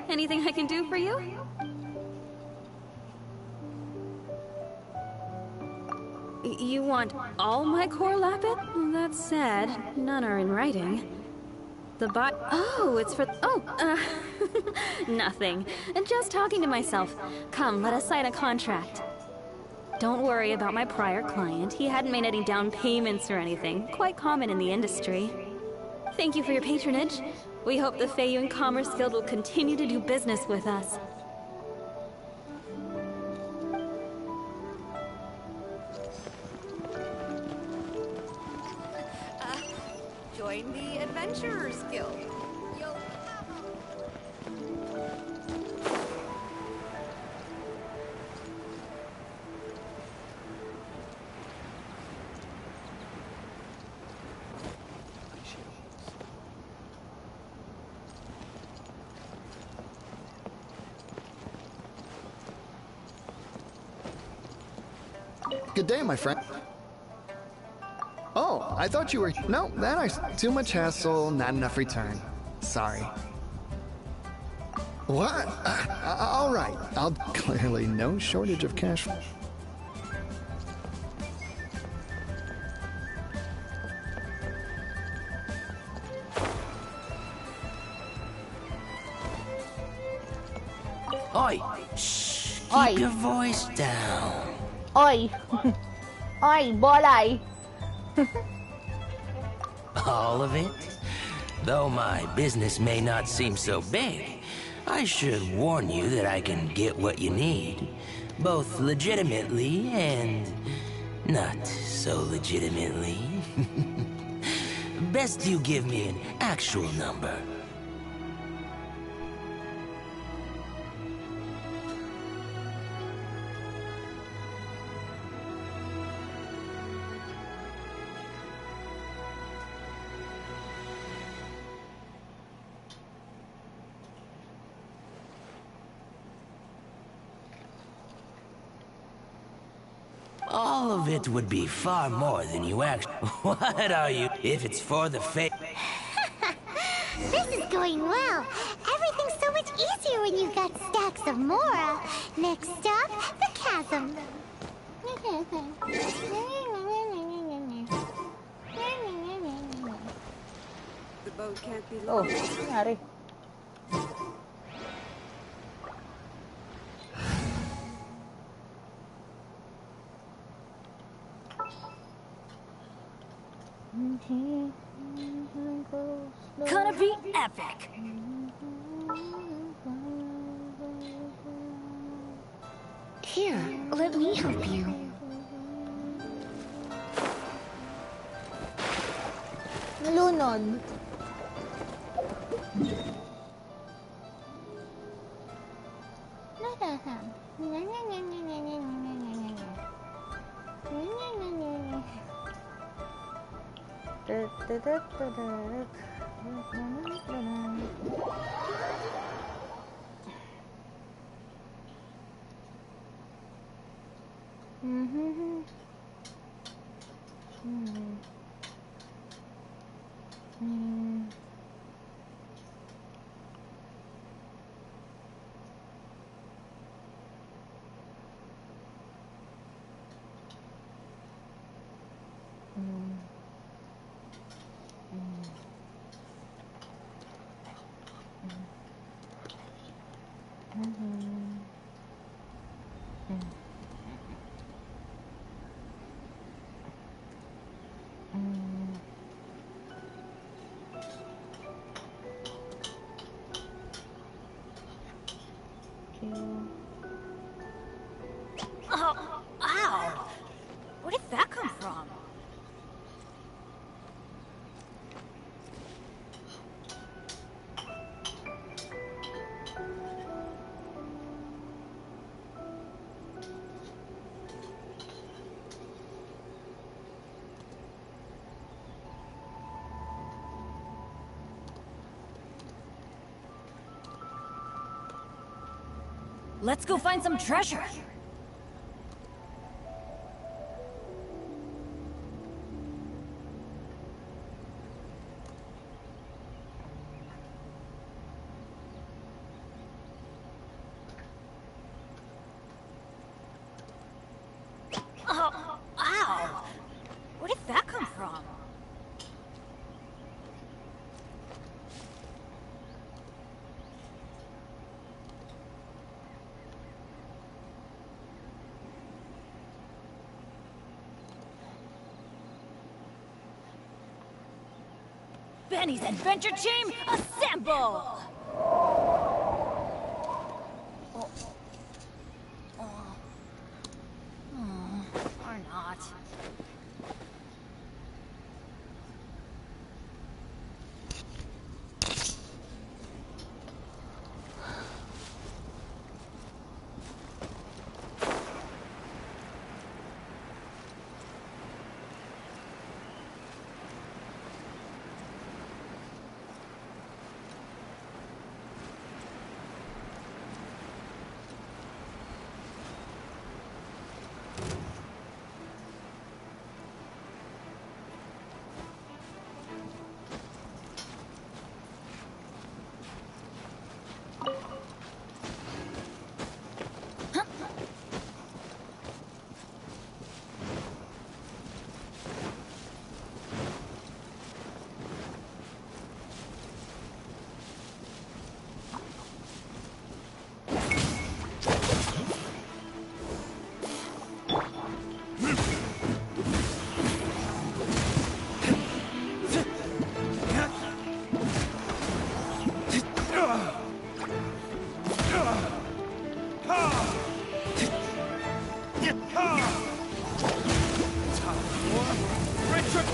Anything I can do for you? You want all my core lapis? That said, none are in writing. The Oh, it's for... nothing. Just talking to myself. Come, let us sign a contract. Don't worry about my prior client. He hadn't made any down payments or anything. Quite common in the industry. Thank you for your patronage. We hope the Feiyun Commerce Guild will continue to do business with us. Join the Adventurers Guild. Good day, my friend. Oh, I thought you were... No, too much hassle, not enough return. Sorry. What? All right. I'll clearly no shortage of cash. Oi! Shh! Keep your voice down. Oi! Oi, bolay! All of it? Though my business may not seem so big, I should warn you that I can get what you need, both legitimately and not so legitimately. Best you give me an actual number. All of it would be far more than you actually... What are you? If it's for the fate... This is going well. Everything's so much easier when you've got stacks of Mora. Next stop, the chasm. The boat can't be Oh, lost. nangyari? Gonna be epic. Here, let me help you. Lunod. Oh, ow! Where did that come from? Let's go find some treasure. Oh, ow! Where did that come from? Benny's Adventure Team, assemble! Or not.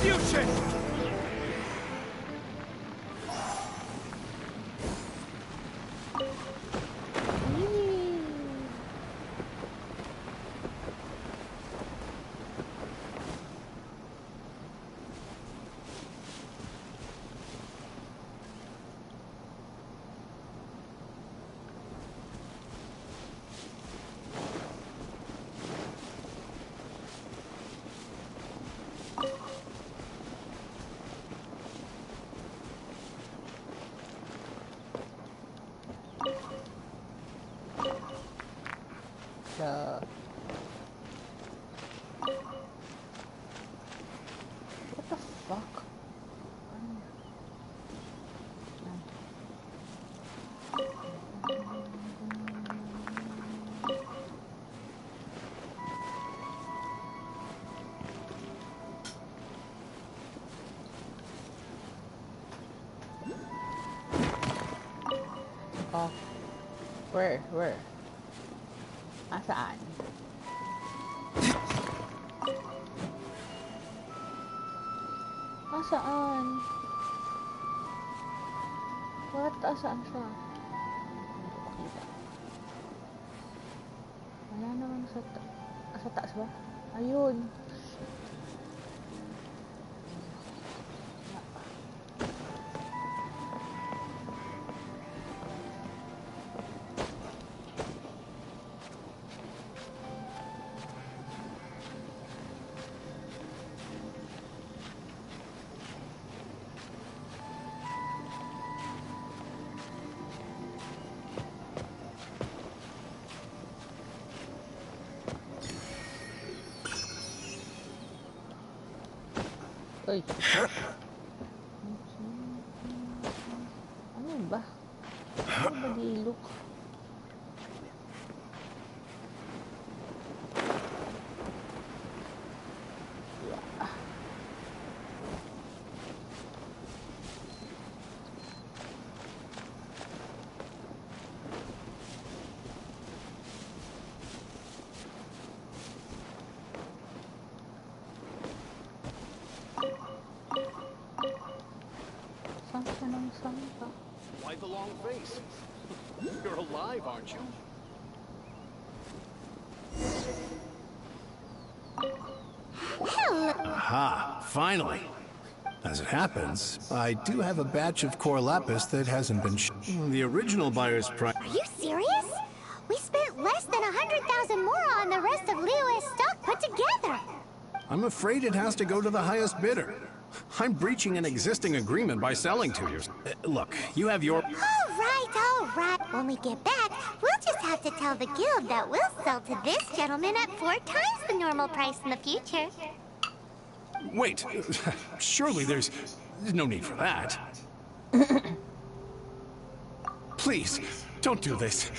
Retribution! What the fuck? Oh. Where? Asaan? Asaan? What? Asaan siya? Hindi ko makita. Wala naman sa taas ba? Ayun. Uy. Ano ba? Ano ba dilok? Why the long face? You're alive, aren't you? Aha, finally. As it happens, I do have a batch of core lapis that hasn't been the original buyer's price. Are you serious? We spent less than 100,000 more on the rest of Liyue's stock put together. I'm afraid it has to go to the highest bidder. I'm breaching an existing agreement by selling to you. Look, you have your... All right. When we get back, we'll just have to tell the guild that we'll sell to this gentleman at 4 times the normal price in the future. Wait, surely there's no need for that. Please, don't do this.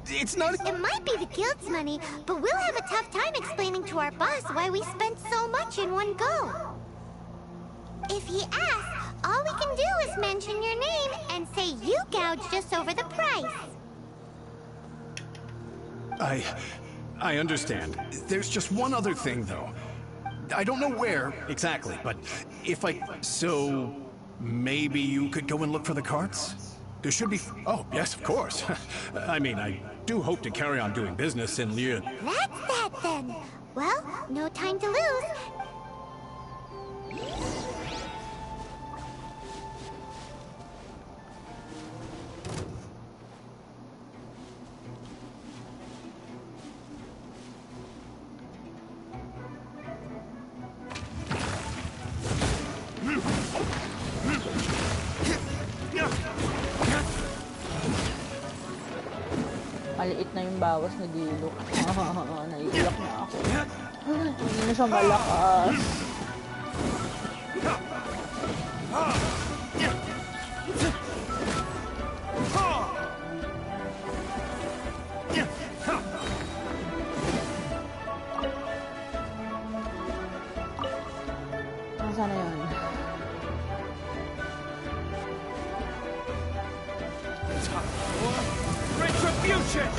It's not... It might be the guild's money, but we'll have a tough time explaining to our boss why we spent so much in one go. If he asks, all we can do is mention your name and say you gouged us over the price. I understand. There's just one other thing, though. I don't know where exactly, but if I... So, maybe you could go and look for the carts? There should be... Oh, yes, of course. I mean, I do hope to carry on doing business in Liyue. That's that, then. Well, no time to lose. Maliit na yung bawas na dilok. Naiiyak na ako. Hindi na siya malakas. Nasaan na yun? Retribution!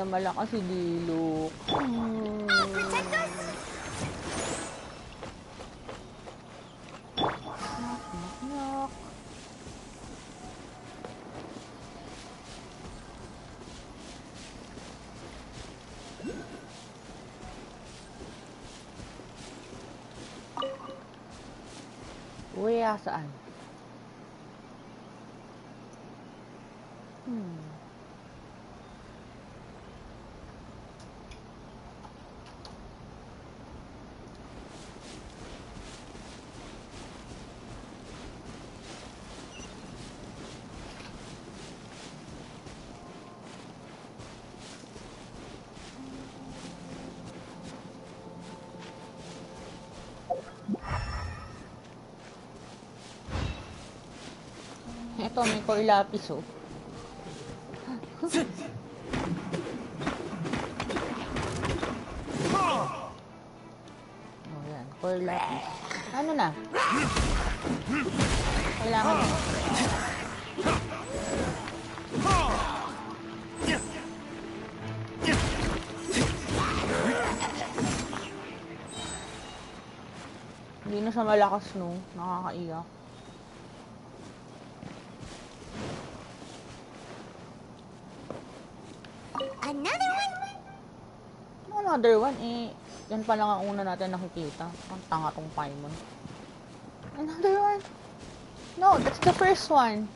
malakas si Diluc. Protect us! Knock. Uy, saan? Ito, may core lapis, oh. Oh, yan. Core lapis. Ano na? Kailangan na. Hindi na siya malakas, no? Nakakaiyak. Another one? Another one, eh. Yan pa lang ang una natin nakikita. Ang tanga tong Paimon. Another one? No, that's the first one.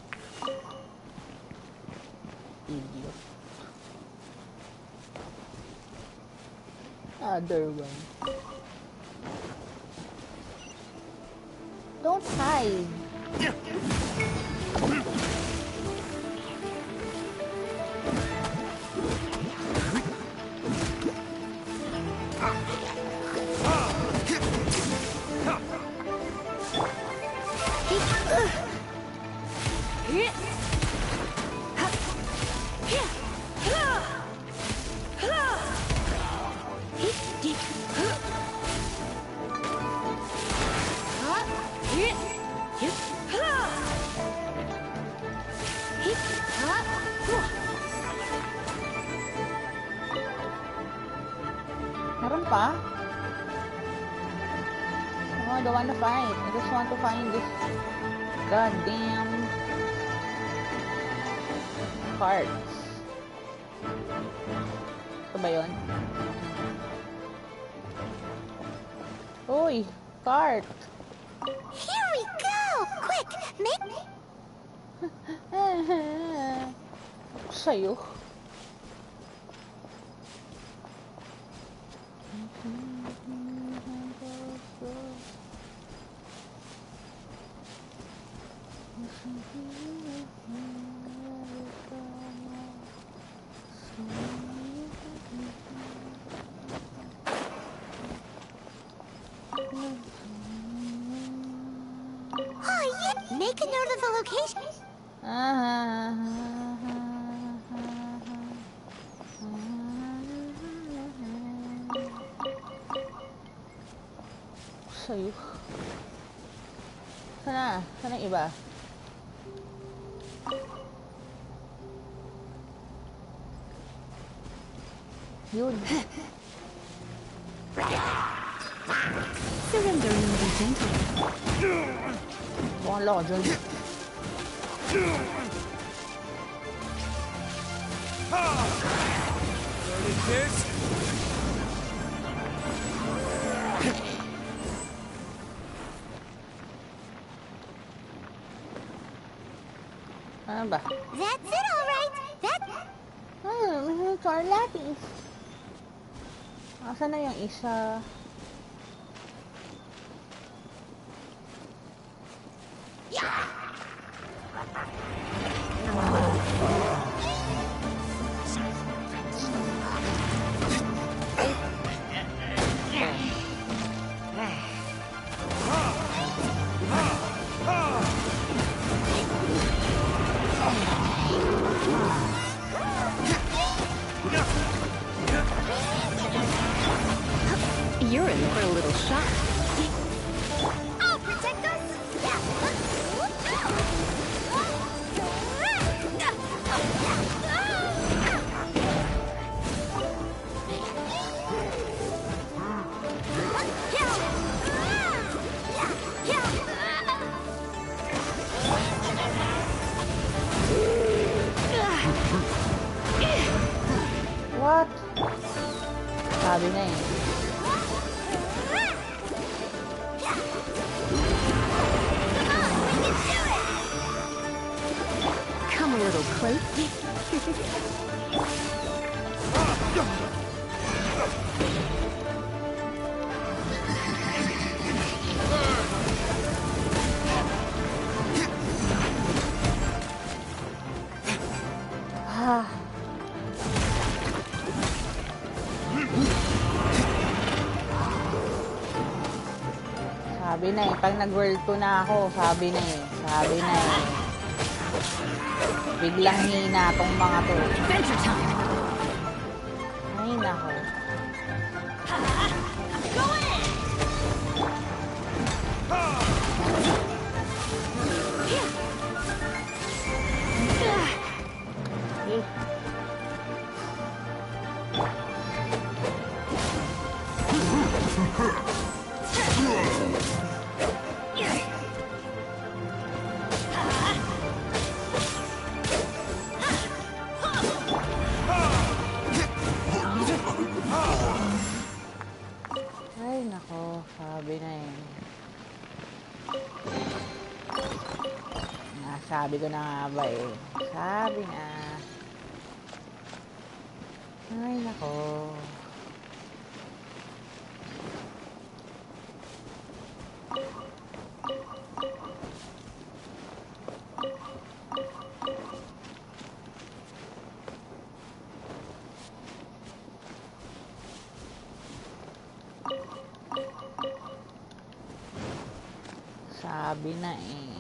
Idiot. Another one. Don't hide. Meron pa? Oh, I don't want to fight. I just want to find this goddamn cards. Ito ba yun? Uy! Cart! Here we go! Quick! Make... Sa'yo. Oh, yeah! Make a note of the location. Sa'yo. Sana? Sana iba? Yun. Surrender will be gentle. Wala ka dyan. Ano ba? That's it, all right. That... may car lapis. Asan na yung isa? You're in for a little shock. I'll protect us! Sabi na eh. Come a little close. Sabi na eh, pag nag-world 2 na ako, sabi na eh. Biglang hina tong mga to. Adventure time! Ay, nako. Go in! Ay, nako. Sabi na eh. Sabi ko na nga ba eh. Sabi na. Ay, nako. Sabi na eh.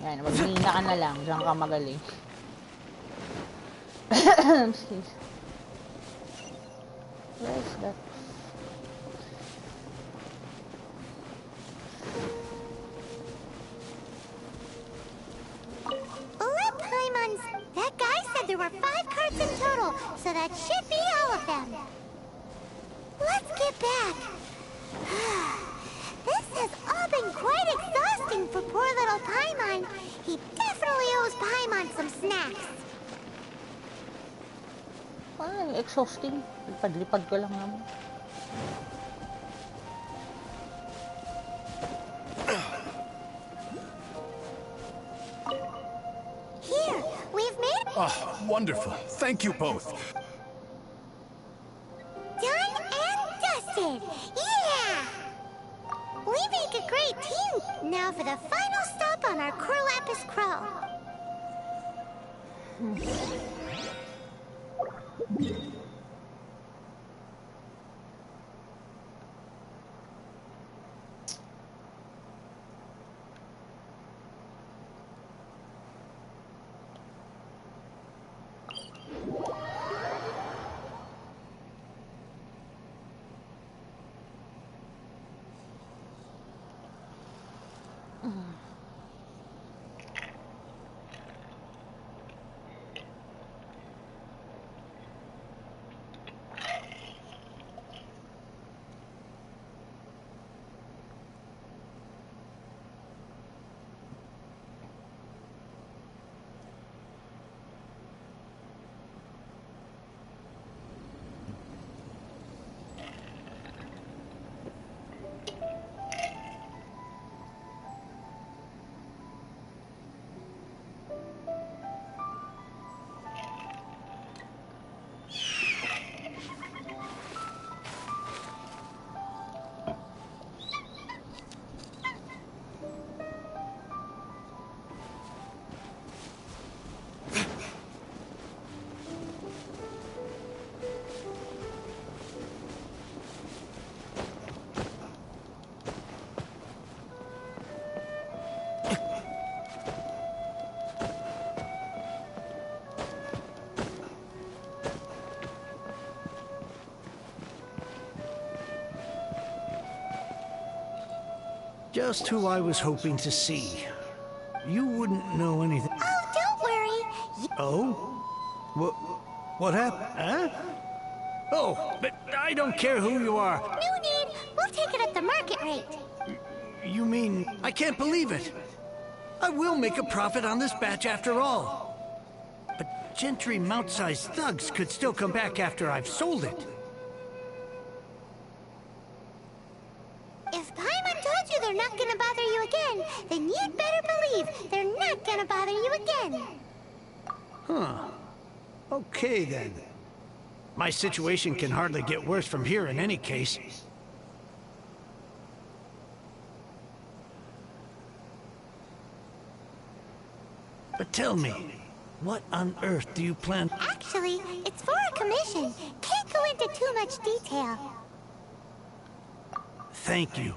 Yan, maghihina ka na lang. Diyan ka magaling. Where's that? Let Paimon's... That guy said there were 5 carts in total, so that should be all of them. Let's get back. This has all been quite exhausting for poor little Paimon. He definitely owes Paimon some snacks. Ay, exhausting. Lipad-lipad ko lang naman. Here, we've made... Oh, wonderful. Thank you both. Done and dusted. Yeah! We make a great team. Now for the final stop on our Corlapis Crow. Just who I was hoping to see. You wouldn't know anything. Oh, don't worry. Oh? What happened? Huh? Oh, but I don't care who you are. No need. We'll take it at the market rate. You mean... I can't believe it. I will make a profit on this batch after all. But gentry mount-sized thugs could still come back after I've sold it. If Paimon told you they're not gonna bother you again, then you'd better believe they're not gonna bother you again. Huh. Okay then. My situation can hardly get worse from here in any case. But tell me, what on earth do you plan? Actually, it's for a commission. Can't go into too much detail. Thank you.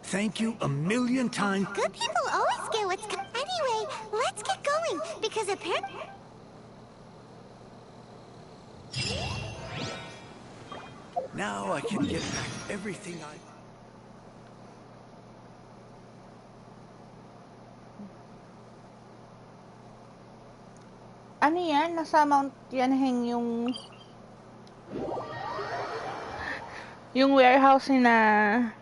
Thank you a million times. Good people always get what's... Anyway, let's get going, because apparently... Now I can get back everything I... Ano yan? Nasa Mount Yanheng yung warehouse ni na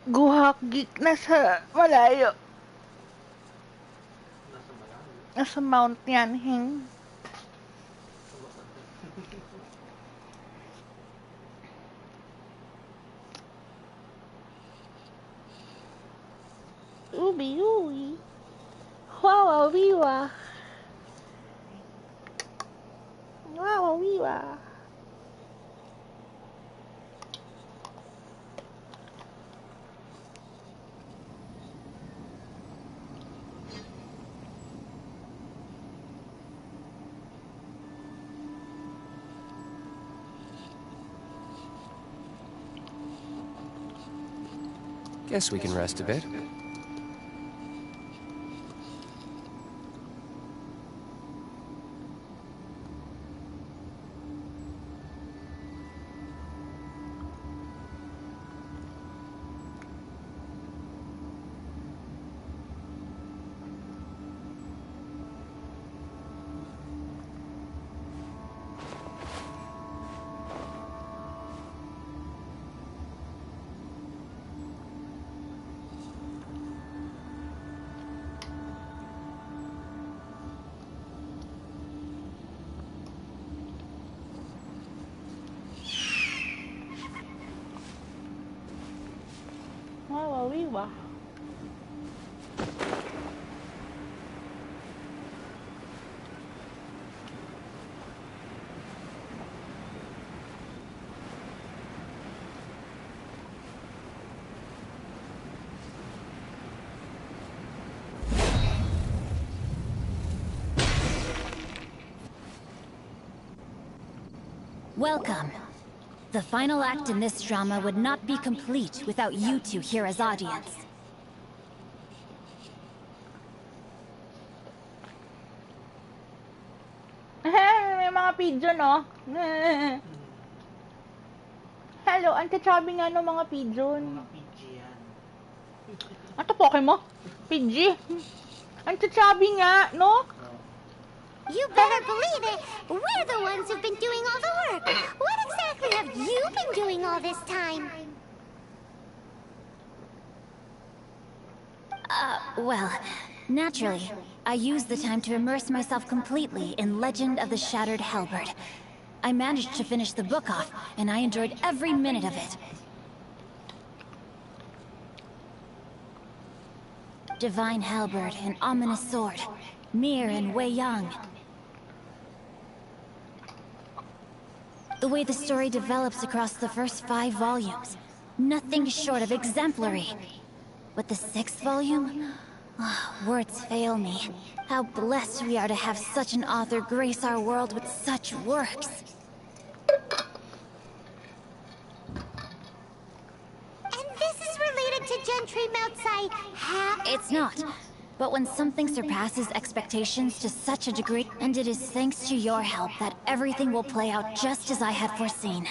Guhua Geek nasa malayo. Nasa Mount Yanheng. Ubi ubi. Wawa wiwa. Wawa wiwa. Guess we can rest a bit. Wawa. Welcome. The final act in this drama would not be complete without you two here as audience. May mga pigeon, oh. Hello, anti-chubby nga ng mga pigeon. Ano Pokemon? Pidgey? Anti-chubby nga, no? You better believe it! We're the ones who've been doing all the work! What exactly have you been doing all this time? Well, naturally, I used the time to immerse myself completely in Legend of the Shattered Halberd. I managed to finish the book off, and I enjoyed every minute of it. Divine Halberd, an ominous sword. Mir and Wei Yang. The way the story develops across the first 5 volumes, nothing short of exemplary. But the 6th volume? Words fail me. How blessed we are to have such an author grace our world with such works. And this is related to Gentry Moutside. It's not. But when something surpasses expectations to such a degree, and it is thanks to your help that everything will play out just as I had foreseen.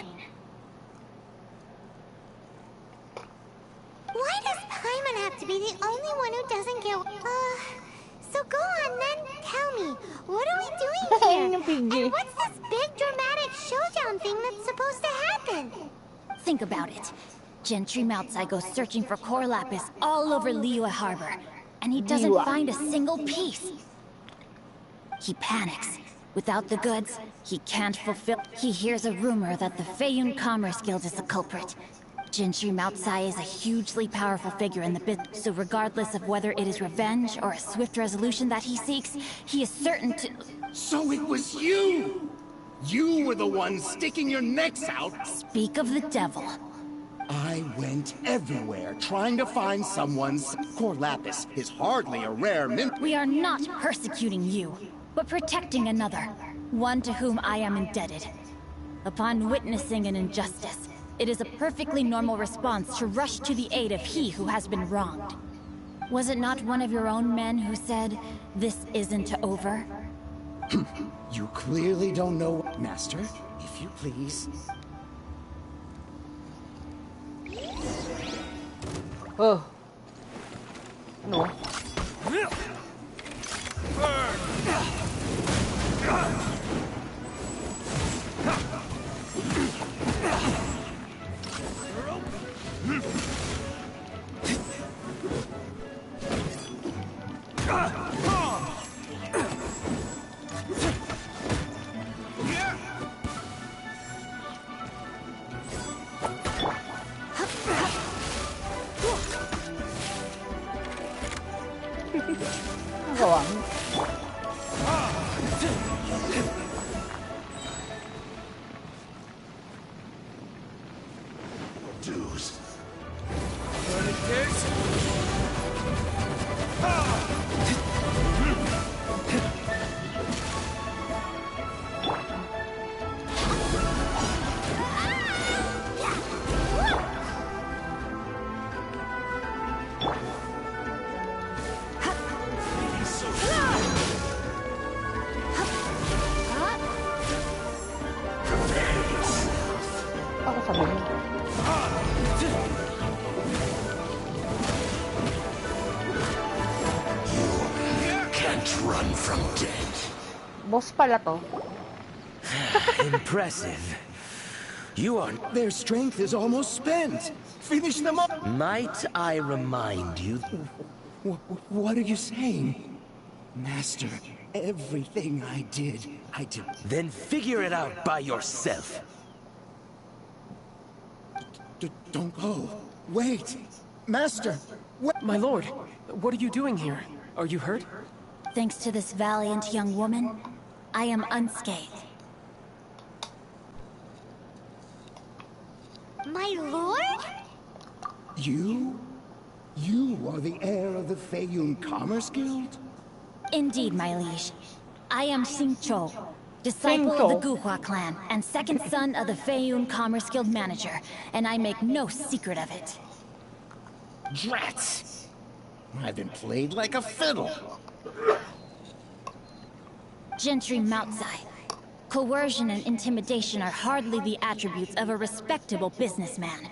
Why does Paimon have to be the only one who doesn't get... So go on then, tell me, what are we doing here? And what's this big dramatic showdown thing that's supposed to happen? Think about it. Gentry Moutsai goes searching for core lapis all over Liyue Harbor. and he doesn't find a single piece. He panics. Without the goods, he can't fulfill. He hears a rumor that the Feiyun Commerce Guild is the culprit. Genshin Maotsai is a hugely powerful figure in the business, so regardless of whether it is revenge or a swift resolution that he seeks, he is certain to... So it was you! You were the one sticking your necks out! Speak of the devil. I went everywhere trying to find someone's... Core Lapis is hardly a rare mint. We are not persecuting you, but protecting another, one to whom I am indebted. Upon witnessing an injustice, it is a perfectly normal response to rush to the aid of he who has been wronged. Was it not one of your own men who said, "This isn't over"? You clearly don't know, Master. If you please. Oh. No. Dues. Run from death. Boss pala to. Impressive. You are... Their strength is almost spent. Finish them up. Might I remind you... What are you saying? Master, everything I did. Then figure it out by yourself. Don't go. Wait. Master, My lord, what are you doing here? Are you hurt? Thanks to this valiant young woman, I am unscathed. My lord? You? You are the heir of the Feiyun Commerce Guild? Indeed, my liege. I am Xingqiu, disciple of the Guhua clan, and second son of the Feiyun Commerce Guild manager, and I make no secret of it. Drats! I've been played like a fiddle. Gentry Maotsai. Coercion and intimidation are hardly the attributes of a respectable businessman.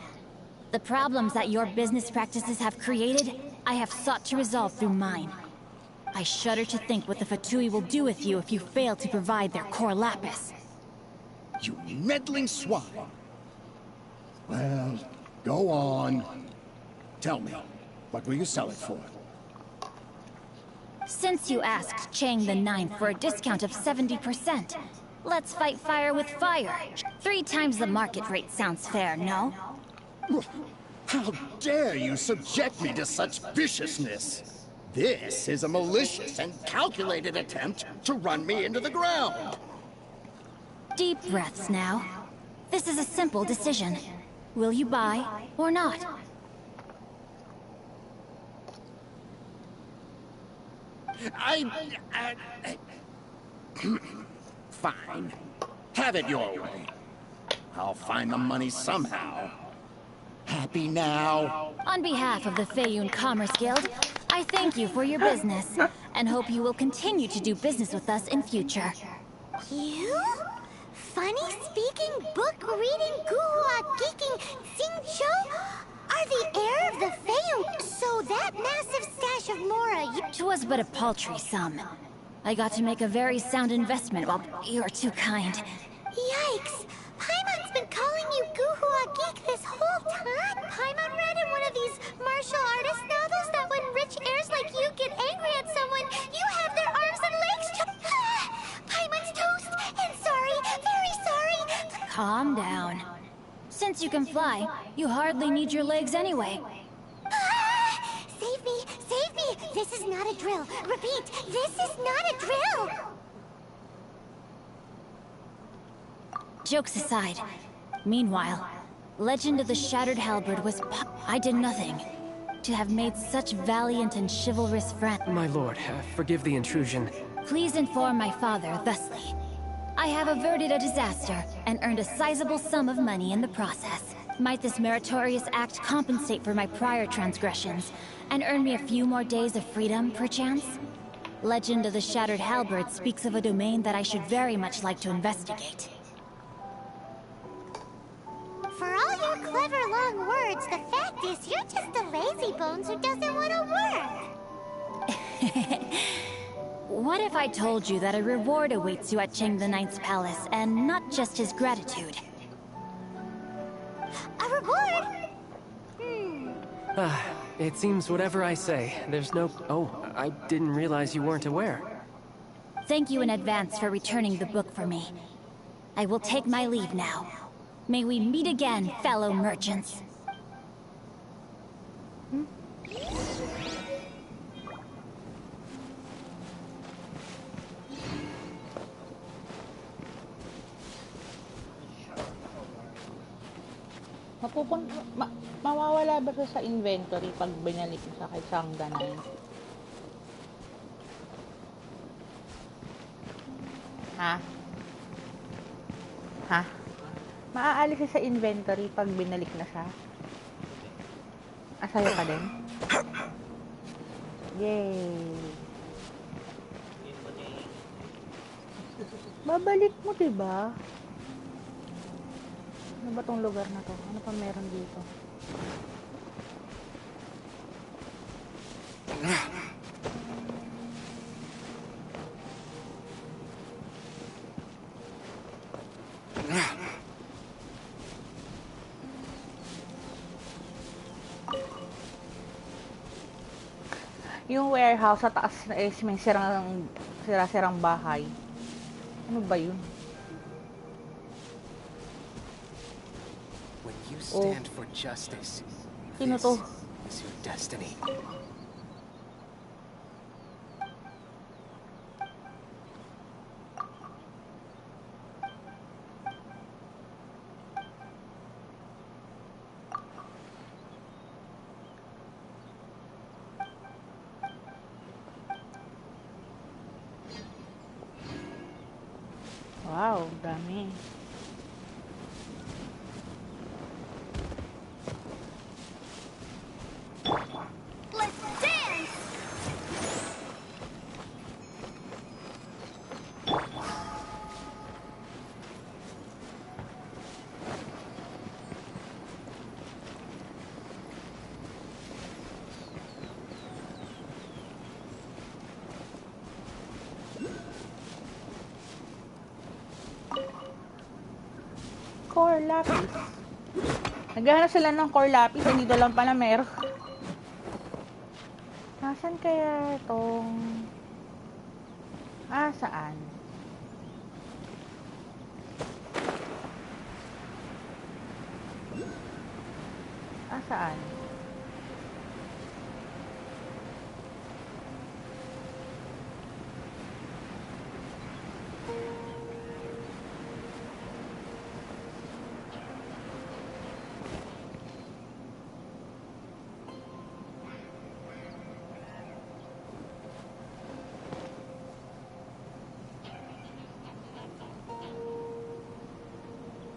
The problems that your business practices have created, I have sought to resolve through mine. I shudder to think what the Fatui will do with you if you fail to provide their core lapis. You meddling swine! Well, go on. Tell me, what will you sell it for? Since you asked Chang the Ninth for a discount of 70%, let's fight fire with fire. 3 times the market rate sounds fair, no? How dare you subject me to such viciousness? This is a malicious and calculated attempt to run me into the ground. Deep breaths now. This is a simple decision. Will you buy or not? Fine. Have it your way. I'll find the money somehow. Happy now? On behalf of the Feiyun Commerce Guild, I thank you for your business, and hope you will continue to do business with us in future. You? Funny-speaking, book-reading, Guhua Geeking Xingqiu are the heir of the Feiyun, so that massive stash of Mora you... 'Twas but a paltry sum. I got to make a very sound investment while you're too kind. Yikes! Paimon's been calling you Guhua Geek this whole time? Paimon read in one of these martial artist novels that when rich rich heirs like you get angry at someone, you have their arms and legs Paimon's toast, and sorry, very sorry. Calm down. Since you can fly, you hardly need your legs anyway. Save me, save me! This is not a drill. Repeat, this is not a drill! Jokes aside. Meanwhile, Legend of the Shattered Halberd was I did nothing to have made such valiant and chivalrous friends. My lord, forgive the intrusion. Please inform my father thusly. I have averted a disaster and earned a sizable sum of money in the process. Might this meritorious act compensate for my prior transgressions and earn me a few more days of freedom, perchance? Legend of the Shattered Halberd speaks of a domain that I should very much like to investigate. For all your clever long words, the fact is you're just a lazy bones who doesn't want to work. What if I told you that a reward awaits you at Cheng the Ninth's palace, and not just his gratitude? A reward? It seems whatever I say, there's no... Oh, I didn't realize you weren't aware. Thank you in advance for returning the book for me. I will take my leave now. May we meet again, fellow merchants. Mawawala ba siya sa inventory pag binalik mo sa kay Sangdanay? Ha? Ha? Maaalis siya sa inventory pag binalik na siya? Sa'yo ka din? Yay! Babalik mo, diba? Ano ba tong lugar na to? Ano pa meron dito? Yung warehouse sa taas na may sira-sirang bahay. Ano ba yun? When you stand for justice, sino to? This is your destiny. Wow, dami. Let's dance! Core lapis. Naghahanap sila ng core lapis, hindi daw lang pala meron. Nasaan kaya itong... saan? Saan?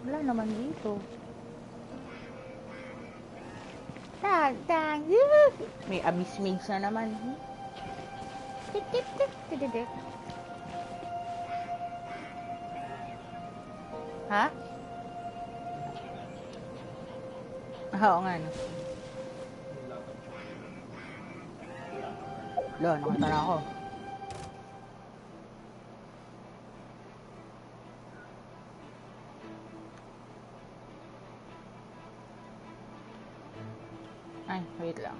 Wala naman dito. Tag. May abyss maze na naman. Tik. Ha? Oo nga, no. Wala, nakita na ako. Ay, wait lang.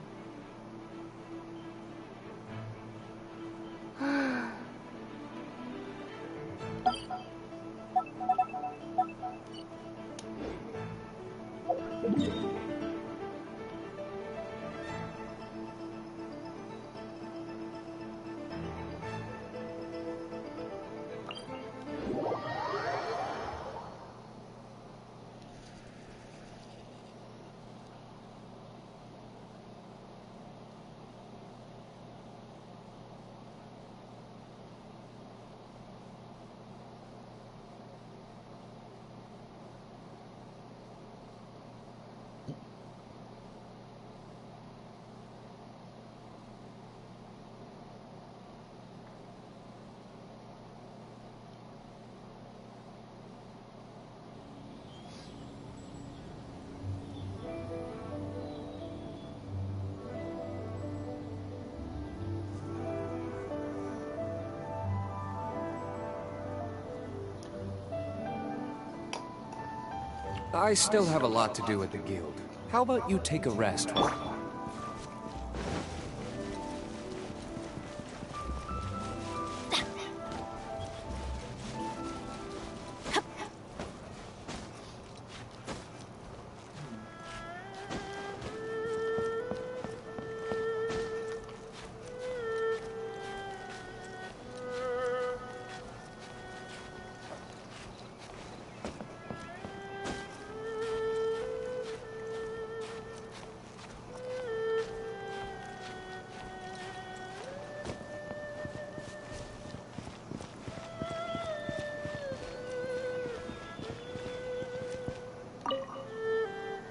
I still have a lot to do at the guild. How about you take a rest?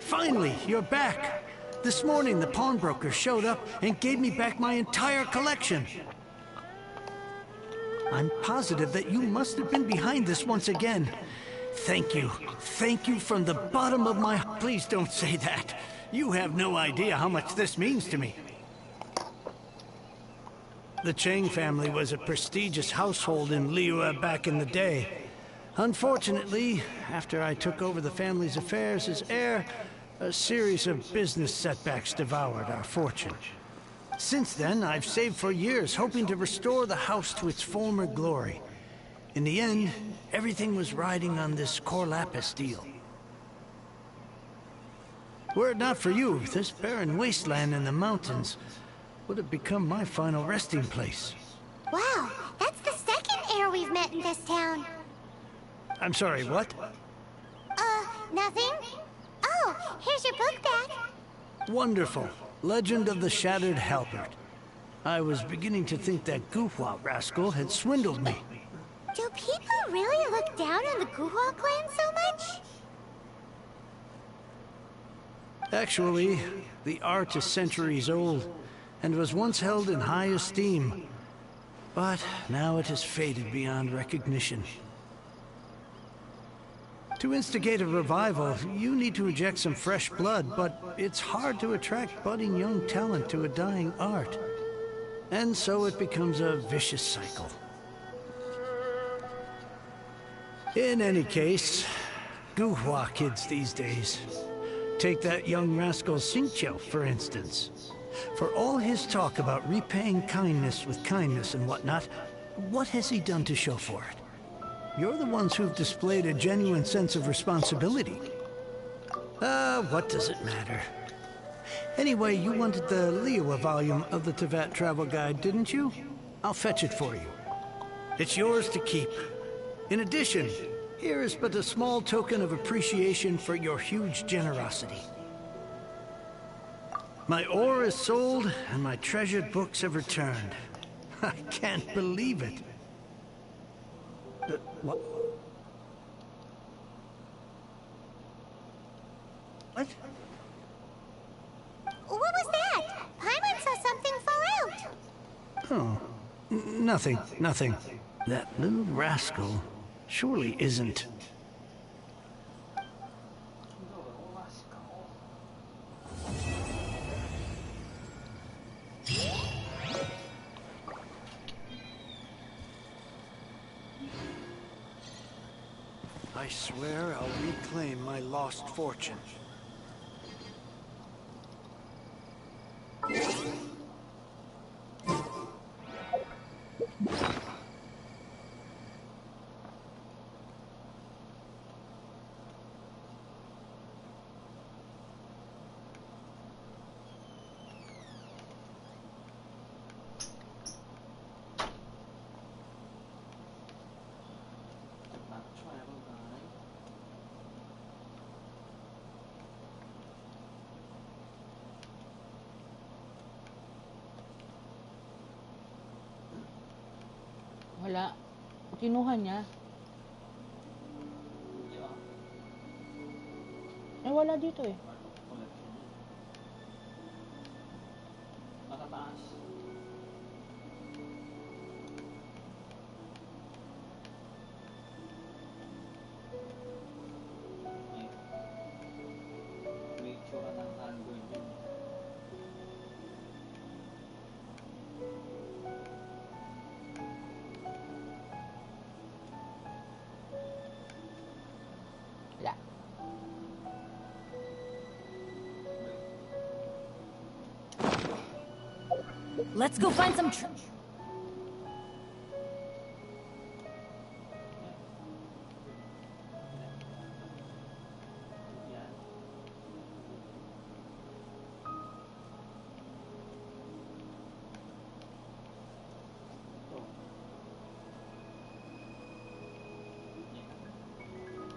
Finally, you're back. This morning, the pawnbroker showed up and gave me back my entire collection. I'm positive that you must have been behind this once again. Thank you. Thank you from the bottom of my... Please don't say that. You have no idea how much this means to me. The Chang family was a prestigious household in Liyue back in the day. Unfortunately, after I took over the family's affairs as heir, a series of business setbacks devoured our fortune. Since then, I've saved for years, hoping to restore the house to its former glory. In the end, everything was riding on this core lapis deal. Were it not for you, this barren wasteland in the mountains would have become my final resting place. Wow, that's the second heir we've met in this town. I'm sorry, what? Nothing? Oh, here's your book back. Wonderful. Legend of the Shattered Halberd. I was beginning to think that Guhua rascal had swindled me. Do people really look down on the Guhua clan so much? Actually, the art is centuries old, and was once held in high esteem. But now it has faded beyond recognition. To instigate a revival, you need to inject some fresh blood, but it's hard to attract budding young talent to a dying art. And so it becomes a vicious cycle. In any case, Guhua kids these days. Take that young rascal Xingqiu, for instance. For all his talk about repaying kindness with kindness and whatnot, what has he done to show for it? You're the ones who've displayed a genuine sense of responsibility. What does it matter? Anyway, you wanted the Liyue volume of the Teyvat Travel Guide, didn't you? I'll fetch it for you. It's yours to keep. In addition, here is but a small token of appreciation for your huge generosity. My ore is sold, and my treasured books have returned. I can't believe it. What? What? What was that? Paimon saw something fall out. Oh, nothing. That little rascal surely isn't... I swear I'll reclaim my lost fortune. Wala. Kinuha niya. Eh, wala dito eh. Nakataas. May tsura ng Android yun. Wala. Let's go find some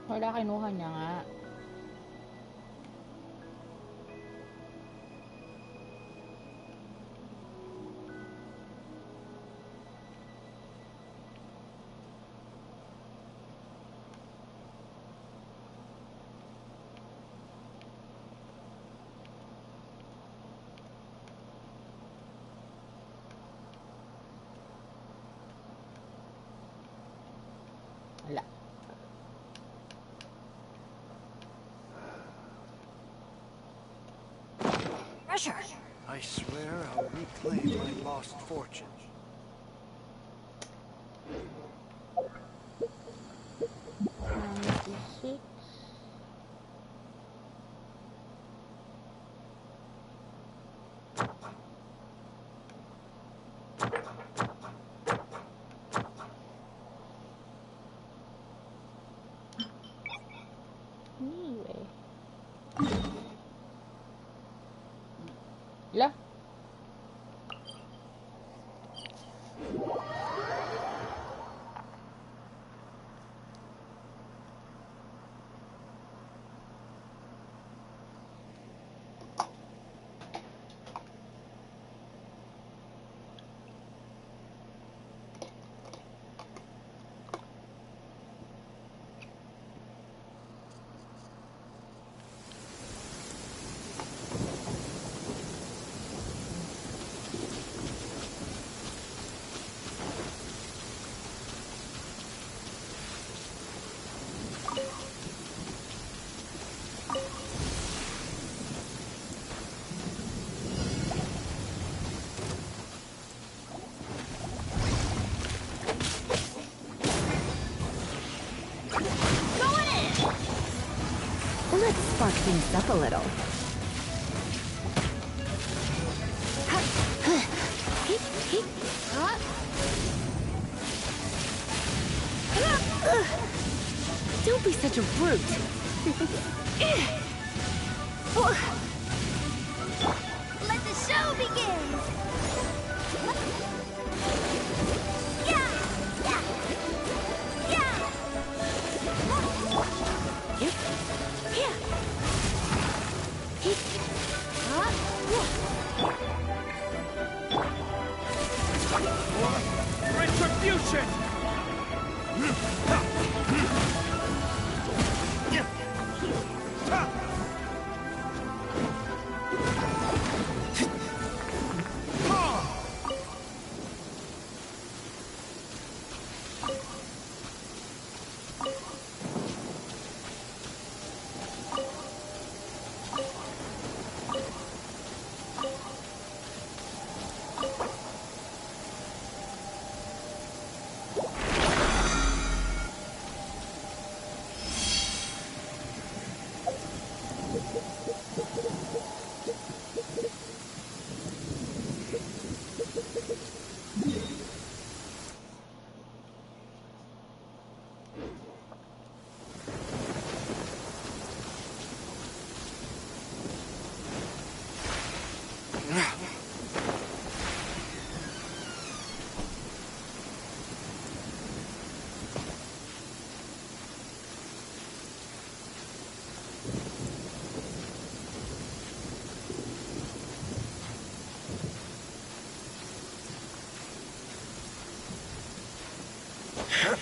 Wala, kinuha niya nga. Wala. Pressure. I swear I'll reclaim my lost fortune. Anyway. Lah. Let's spark things up a little. Don't be such a brute. Let the show begin! Retribution! Uy,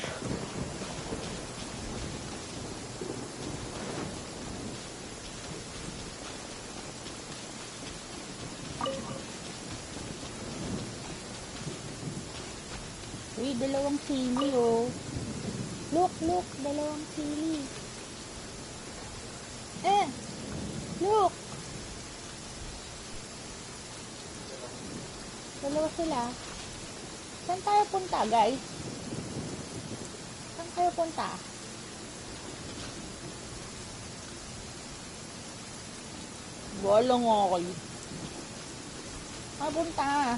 dalawang sili, oh. Look, dalawang sili. Look! Dalawa sila. Saan tayo punta, guys? Saan tayo punta? Wala nga kayo. Punta.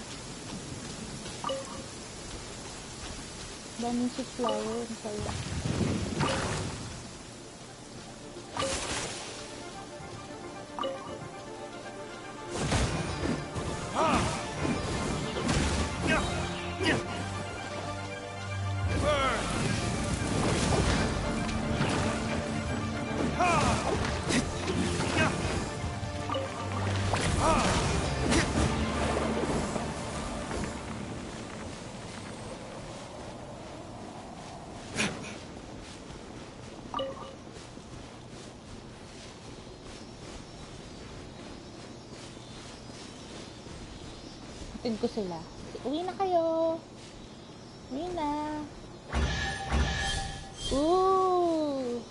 Daming si flower. Ang saya. Hatid ko sila. Uwi na kayo. Uwi na. Ooh.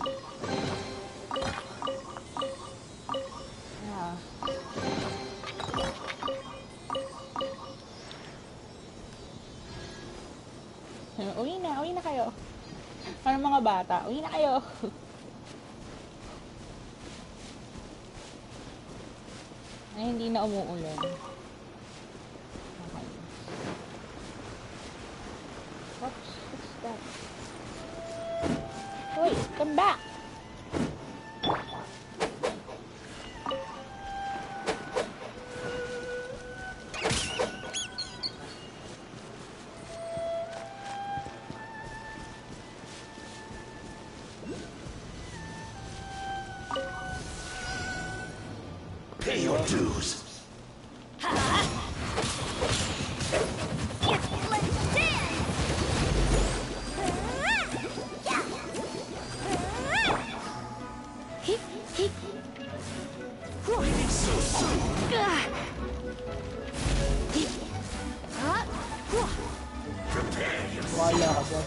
Ah. Uwi na kayo. Ano mga bata? Uwi na kayo. Ay, hindi na umuulan. What's that? Wait, come back! Pay your dues. Wala ka dyan.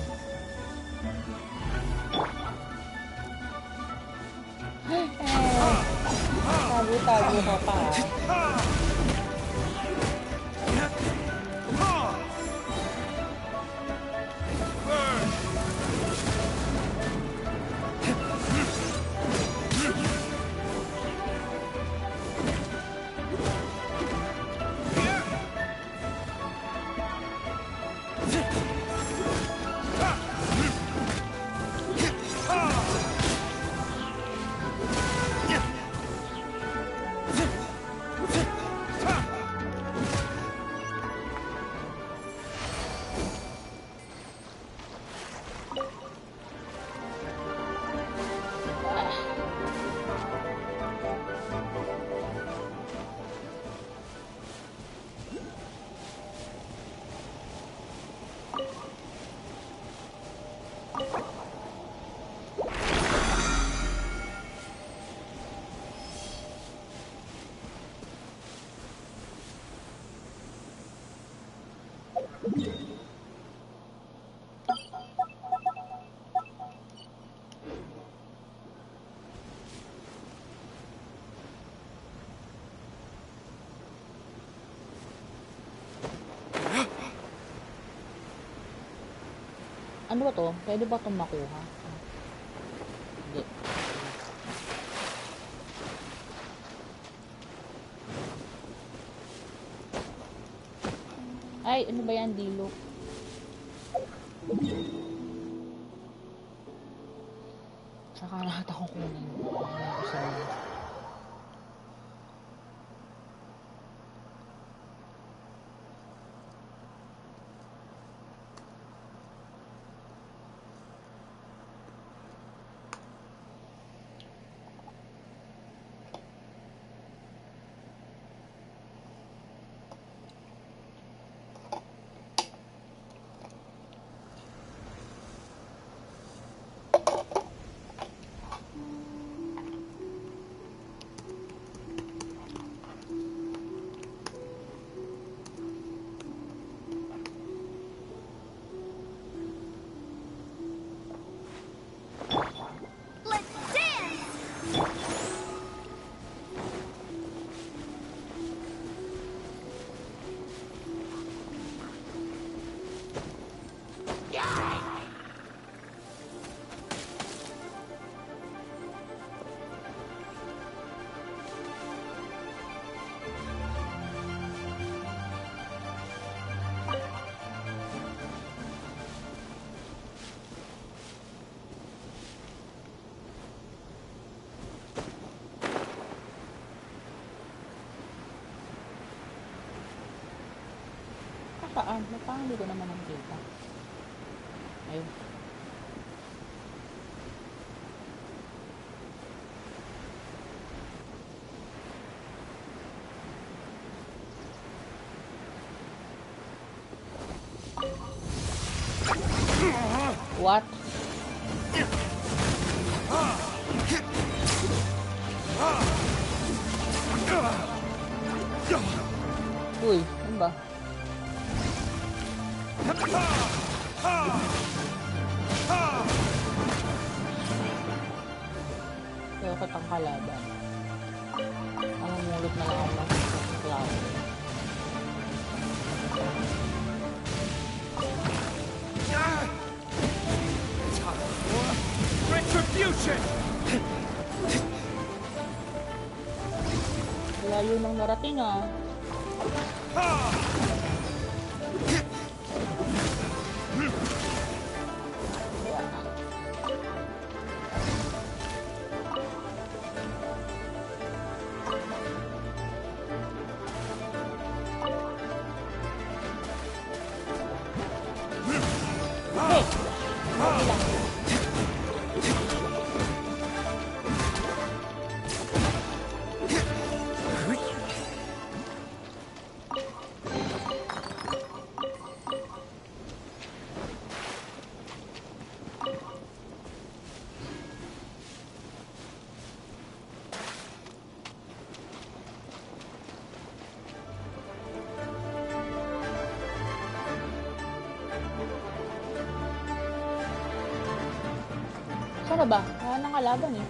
Tago-tago ka pa. Ano ba to? Pwede ba itong makuha? Hindi. Ay, ano ba yan? Dilo. Saka lahat akong kunin. Gusto mo. Saan? Parang hindi ko naman nakita. Ayun. What? Uy, ano ba? Dapat ang kalaban. Ang mulot na lang ako ng cloud. Retribution! Layo nang narating ah. Sana ba? Wala nang kalaban eh.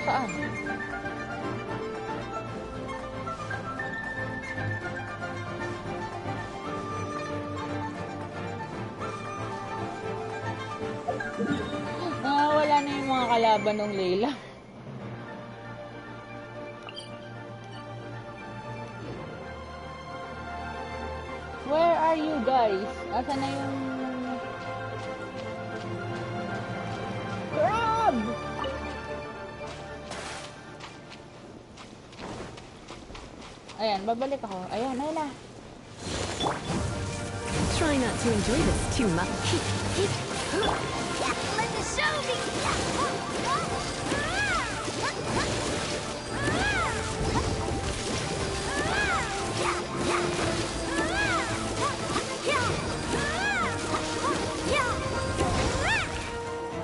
Saan? Wala na yung mga kalaban ng Layla. Where are you guys? Asa na yung... Rob! Ayan, babalik ako. Ayan, ayun na. Try not to enjoy this too much. Let the show begin!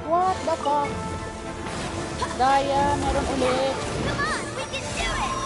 What the fuck? Daya, meron ulit. Come on, we can do it!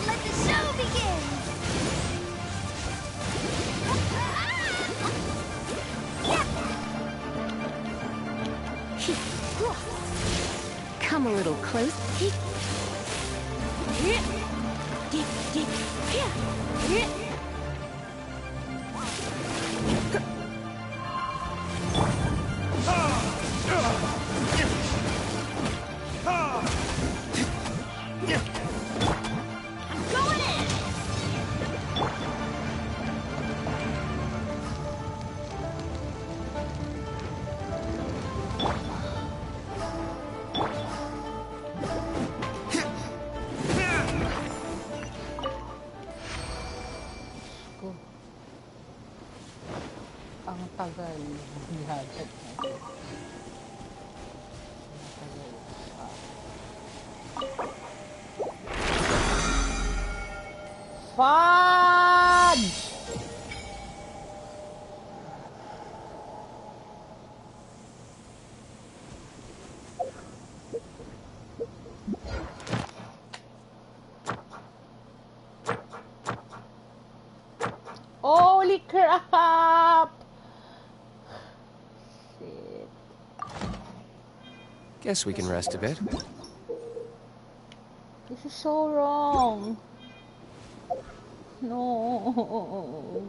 Let the show begin! Come a little close. Ang tagal. Fudge! Holy crap! Shit. Guess we can rest a bit. This is so wrong. No.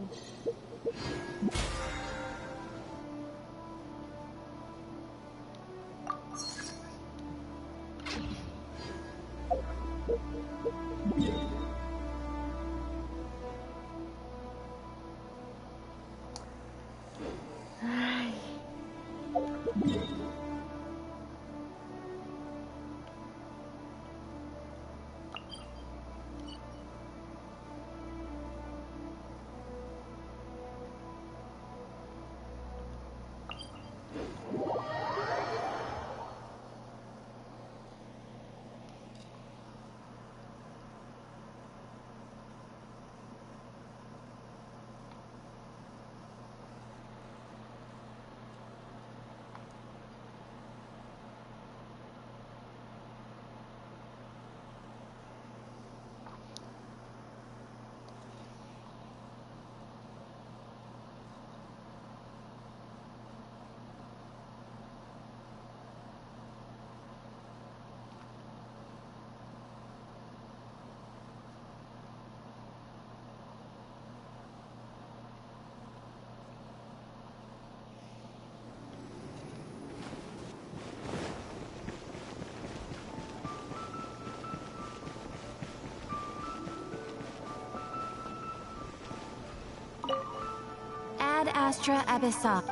Ad Astra Abyssa.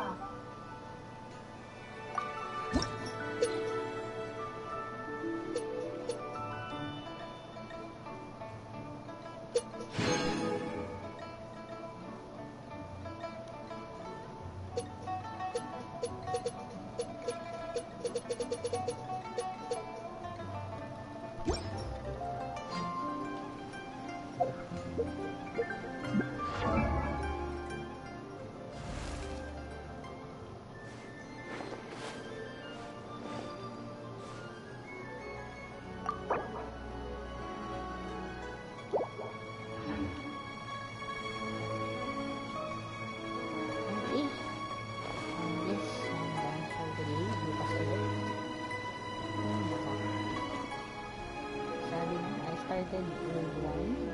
Started World 1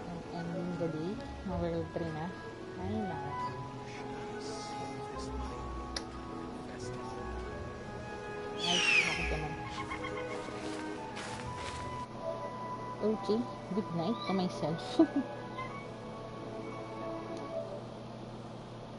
and ending the day na World 3 na. Ay, nako. Ay, bakit naman? Okay, good night to myself.